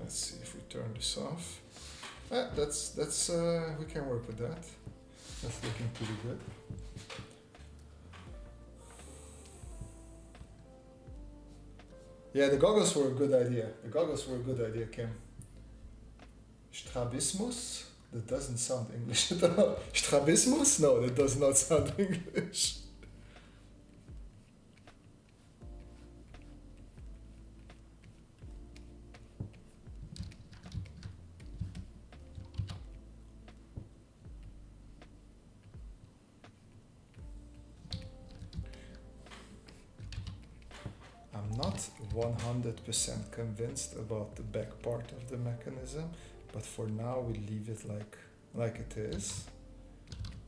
Let's see if we turn this off. That's we can work with that. That's looking pretty good. Yeah, the goggles were a good idea. The goggles were a good idea, Kim. Strabismus? That doesn't sound English at all. Strabismus? No, that does not sound English. I'm not 100% convinced about the back part of the mechanism, but for now we leave it like it is,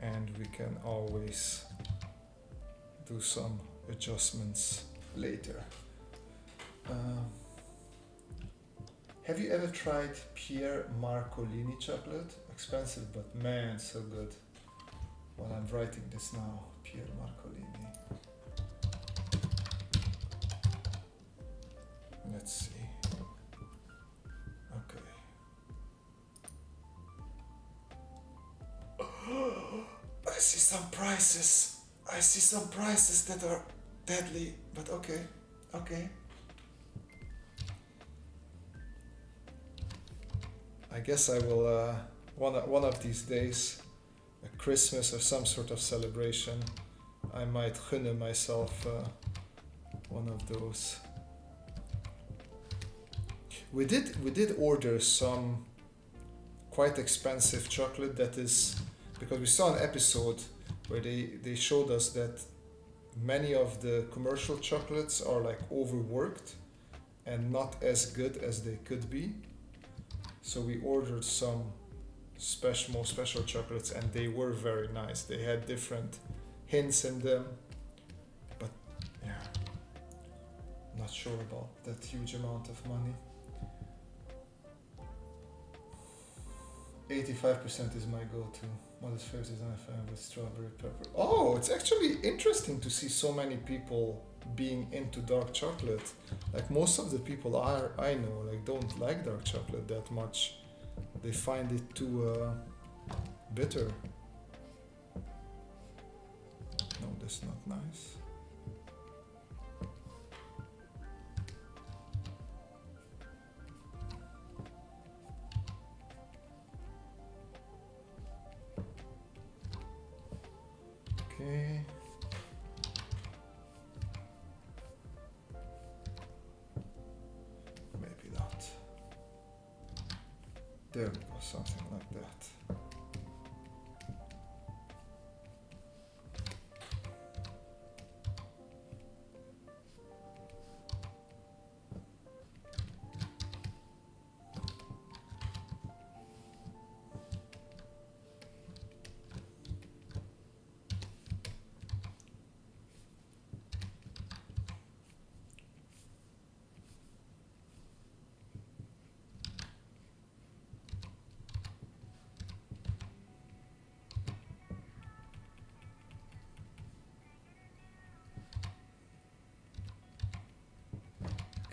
and we can always do some adjustments later. Have you ever tried Pier Marcolini chocolate? Expensive, but man, so good. While I'm writing this now, Pier Marcolini. Let's see. Okay. I see some prices. I see some prices that are deadly, but okay, okay. I guess I will, one of these days, a Christmas or some sort of celebration, I might gunne myself one of those. We did order some quite expensive chocolate that is, because we saw an episode where they showed us that many of the commercial chocolates are like overworked and not as good as they could be. So we ordered some more special chocolates and they were very nice. They had different hints in them, but yeah, not sure about that huge amount of money. 85% is my go-to. Mother's favorite is with strawberry pepper. Oh, it's actually interesting to see so many people being into dark chocolate. Like most of the people I know like don't like dark chocolate that much. They find it too bitter. No, that's not nice. Okay. Maybe not. There we go, something like that.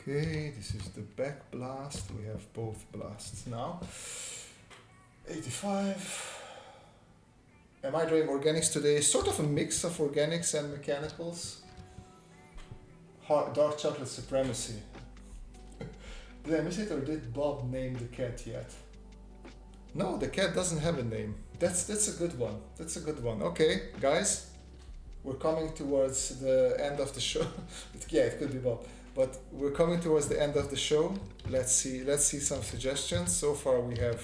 Okay, this is the back blast. We have both blasts now. 85. Am I doing organics today? Sort of a mix of organics and mechanicals. Dark chocolate supremacy. Did I miss it or did Bob name the cat yet? No, the cat doesn't have a name. That's a good one. That's a good one. Okay, guys, we're coming towards the end of the show. Yeah, it could be Bob. But we're coming towards the end of the show. Let's see some suggestions. So far we have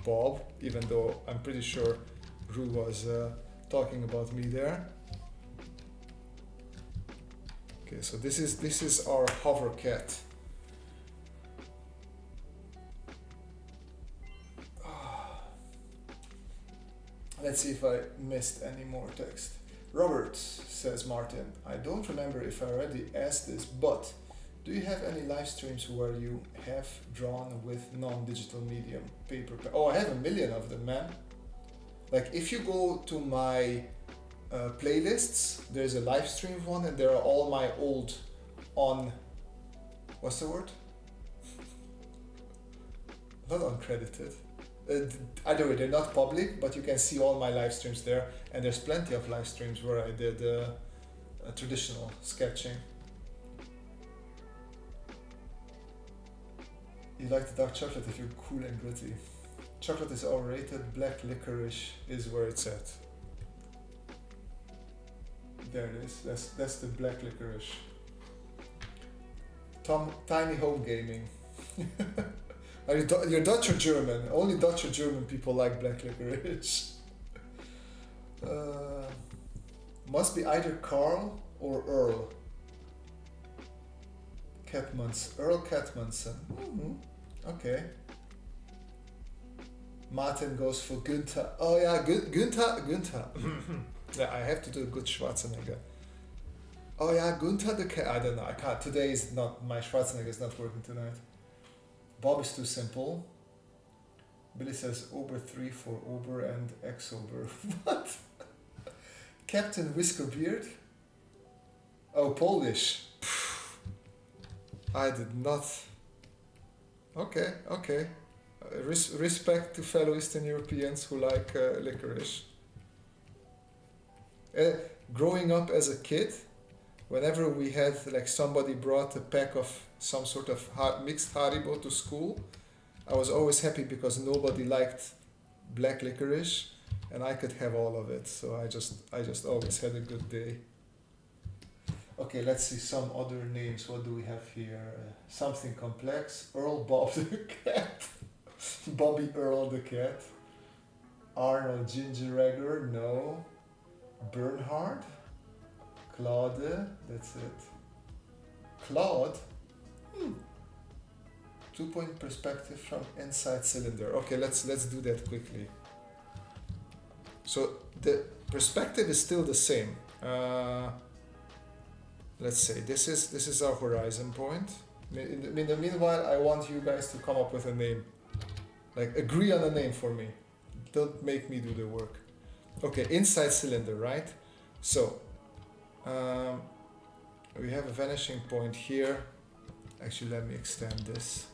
Bob, even though I'm pretty sure Rue was talking about me there. Okay, so this is our hover cat. Let's see if I missed any more text. Robert, says Martin, I don't remember if I already asked this, but do you have any live streams where you have drawn with non-digital medium, paper? Oh, I have a million of them, man. Like if you go to my playlists, there's a live stream one and there are all my old what's the word? Not uncredited. Either way, they're not public, but you can see all my live streams there, and there's plenty of live streams where I did traditional sketching. You like the dark chocolate if you're cool and gritty. Chocolate is overrated, black licorice is where it's at. There it is, that's the black licorice. Tiny home gaming. You're Dutch or German? Only Dutch or German people like black licorice. Must be either Carl or Earl. Earl Catmanson. Mm-hmm. Okay. Martin goes for Günther. Oh yeah, Günther. Yeah, I have to do a good Schwarzenegger. Oh yeah, Günther the cat. I don't know. I can't. Today is not. My Schwarzenegger is not working tonight. Bob is too simple. Billy says Ober 3 for Ober and Ex-Ober. What? Captain Whiskerbeard? Oh, Polish. I did not. Okay. Respect to fellow Eastern Europeans who like licorice. growing up as a kid, whenever we had like somebody brought a pack of some sort of mixed Haribo to school, I was always happy because nobody liked black licorice and I could have all of it. So I just always had a good day. Okay, let's see some other names. What do we have here? Something complex. Earl Bob the cat. Bobby Earl the cat. Arnold Ginger no. Bernhard. Claude, that's it. Claude? 2-point perspective from inside cylinder. Okay, let's do that quickly. So the perspective is still the same. Let's say this is our horizon point. In the meanwhile, I want you guys to come up with a name. Like agree on a name for me. Don't make me do the work. Okay, inside cylinder, right? So we have a vanishing point here. Actually, let me extend this.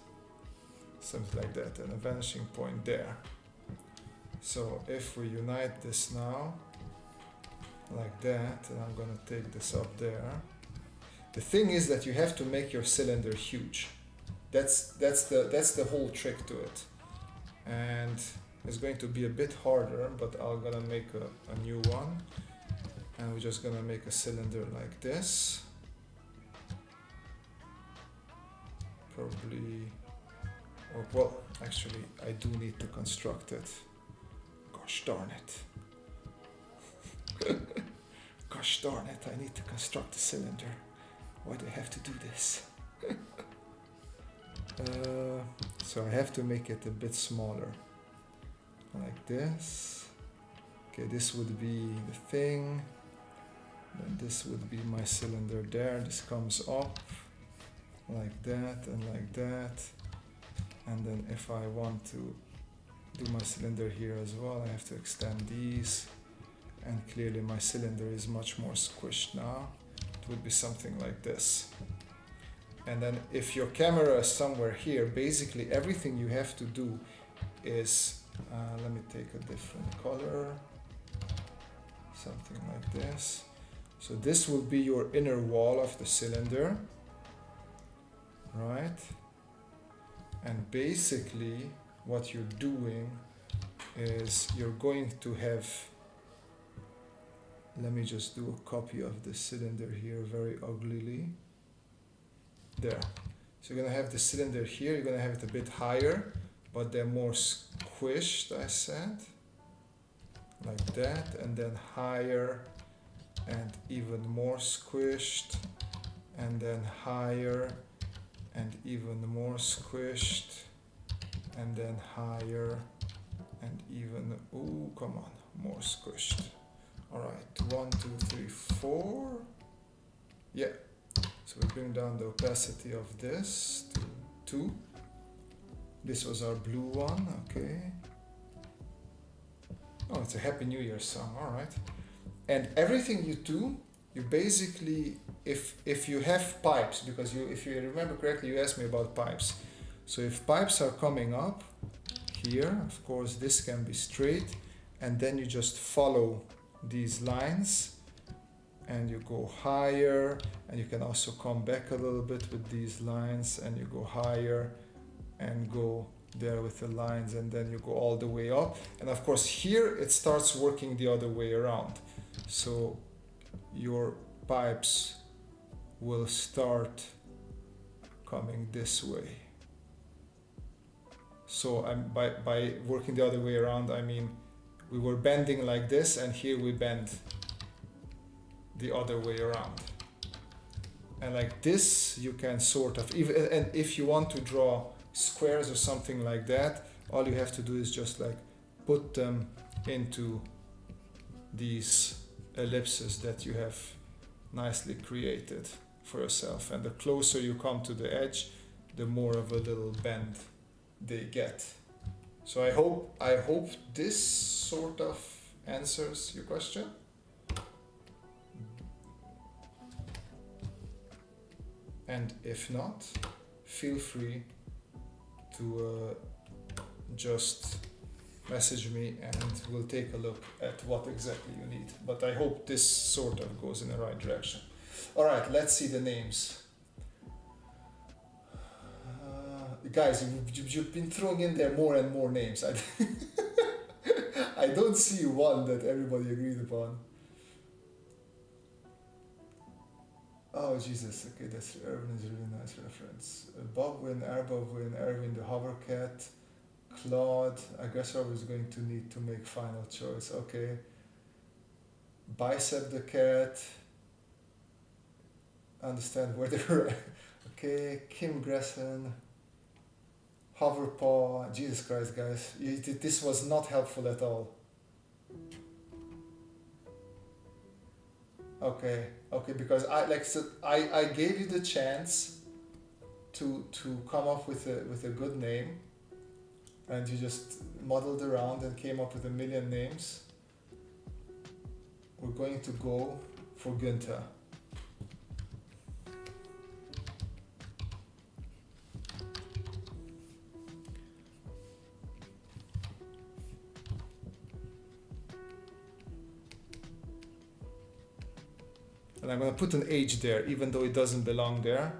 Something like that, and a vanishing point there. So if we unite this now, like that, and I'm gonna take this up there. The thing is that you have to make your cylinder huge. That's the whole trick to it. And it's going to be a bit harder, but I'm gonna make a new one. And we're just gonna make a cylinder like this. Probably, or well, actually, I do need to construct it. Gosh darn it. Gosh darn it, I need to construct a cylinder. Why do I have to do this? So I have to make it a bit smaller. Like this. Okay, this would be the thing. Then this would be my cylinder there. This comes up like that and like that. And then if I want to do my cylinder here as well, I have to extend these. And clearly my cylinder is much more squished now. It would be something like this. And then if your camera is somewhere here, basically everything you have to do is, let me take a different color, something like this. So this will be your inner wall of the cylinder, right? And basically what you're doing is you're going to have, let me just do a copy of the cylinder here very uglily. There. So you're gonna have the cylinder here, you're gonna have it a bit higher, but they're more squished, I said. Like that, and then higher, and even more squished, and then higher, and even more squished, and then higher, and even, ooh, come on, more squished. Alright, 1, 2, 3, 4. Yeah. So we bring down the opacity of this to 2. This was our blue one, okay. Oh, it's a Happy New Year song, alright. And everything you do, you basically, if you have pipes, because if you remember correctly, you asked me about pipes. So if pipes are coming up here, of course this can be straight, and then you just follow these lines and you go higher, and you can also come back a little bit with these lines, and you go higher and go there with the lines, and then you go all the way up. And of course here it starts working the other way around. So your pipes will start coming this way. So by working the other way around, I mean we were bending like this, and here we bend the other way around. And like this you can sort of, and if you want to draw squares or something like that, all you have to do is just like put them into these ellipses that you have nicely created for yourself. And the closer you come to the edge, the more of a little bend they get. So I hope this sort of answers your question. And if not, feel free to just message me and we'll take a look at what exactly you need. But I hope this sort of goes in the right direction. All right, let's see the names. Guys, you've been throwing in there more and more names. I don't see one that everybody agreed upon. Oh Jesus, okay, that's Erwin is a really nice reference. Bobwin, Erbobwin, Erwin the Hovercat, Claude, I guess I was going to need to make final choice, okay. Bicep the cat, understand where they were, okay, Kim Gresson, Hoverpaw, Jesus Christ guys, this was not helpful at all. Okay, because I gave you the chance to come up with a good name, and you just muddled around and came up with a million names. We're going to go for Günther. And I'm gonna put an age there, even though it doesn't belong there,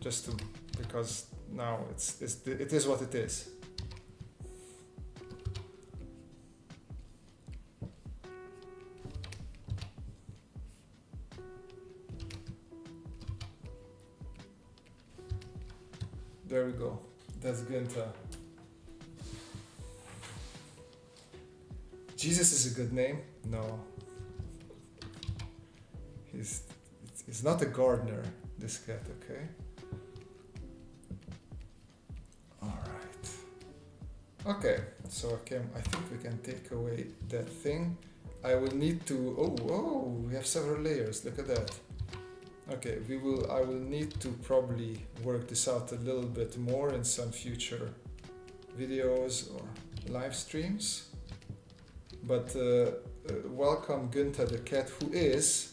just to, because now it is what it is. There we go. That's Günther. Jesus is a good name? No. He's not a gardener, this cat, okay? Alright. Okay, so I think we can take away that thing. I will need to, we have several layers, look at that. Okay, I will need to probably work this out a little bit more in some future videos or live streams. But welcome Günther the cat, who is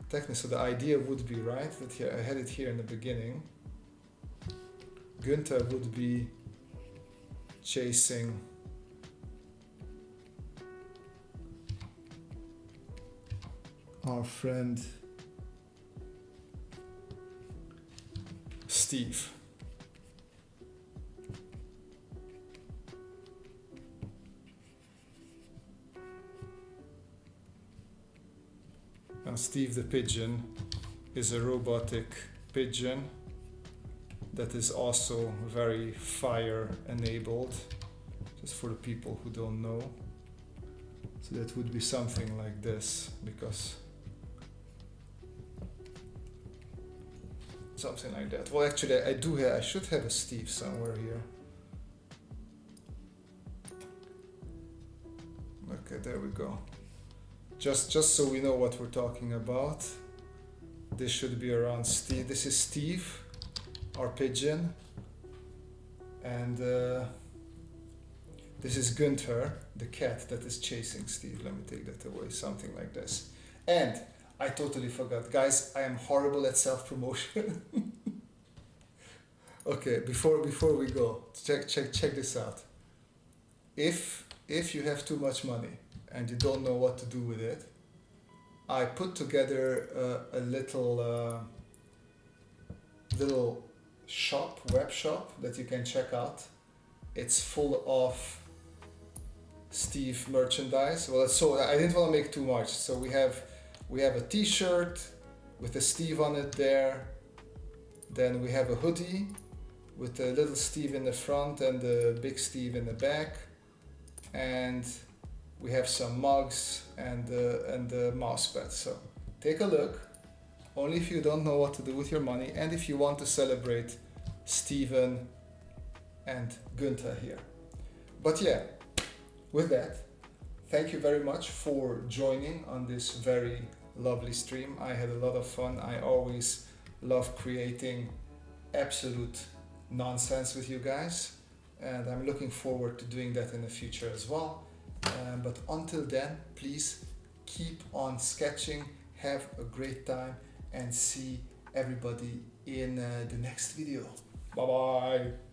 technically, so the idea would be, right, that here I had it here in the beginning. Günther would be chasing our friend Steve. And Steve the pigeon is a robotic pigeon that is also very fire enabled, just for the people who don't know. So that would be something like this, because something like that. Well, actually I should have a Steve somewhere here. Okay, there we go. Just so we know what we're talking about, this should be around Steve. This is Steve, our pigeon, and this is Günther, the cat that is chasing Steve. Let me take that away, something like this. And I totally forgot, guys, I am horrible at self-promotion. Okay, before we go, check this out. If you have too much money and you don't know what to do with it, I put together a little web shop that you can check out. It's full of Steve merchandise. Well, so I didn't want to make too much. So we have a t-shirt with a Steve on it there. Then we have a hoodie with a little Steve in the front and the big Steve in the back. And we have some mugs and the mouse pad. So take a look, only if you don't know what to do with your money and if you want to celebrate Steven and Günther here. But yeah, with that, thank you very much for joining on this very lovely stream. I had a lot of fun. I always love creating absolute nonsense with you guys, and I'm looking forward to doing that in the future as well. But until then, please keep on sketching, have a great time, and see everybody in the next video. Bye bye.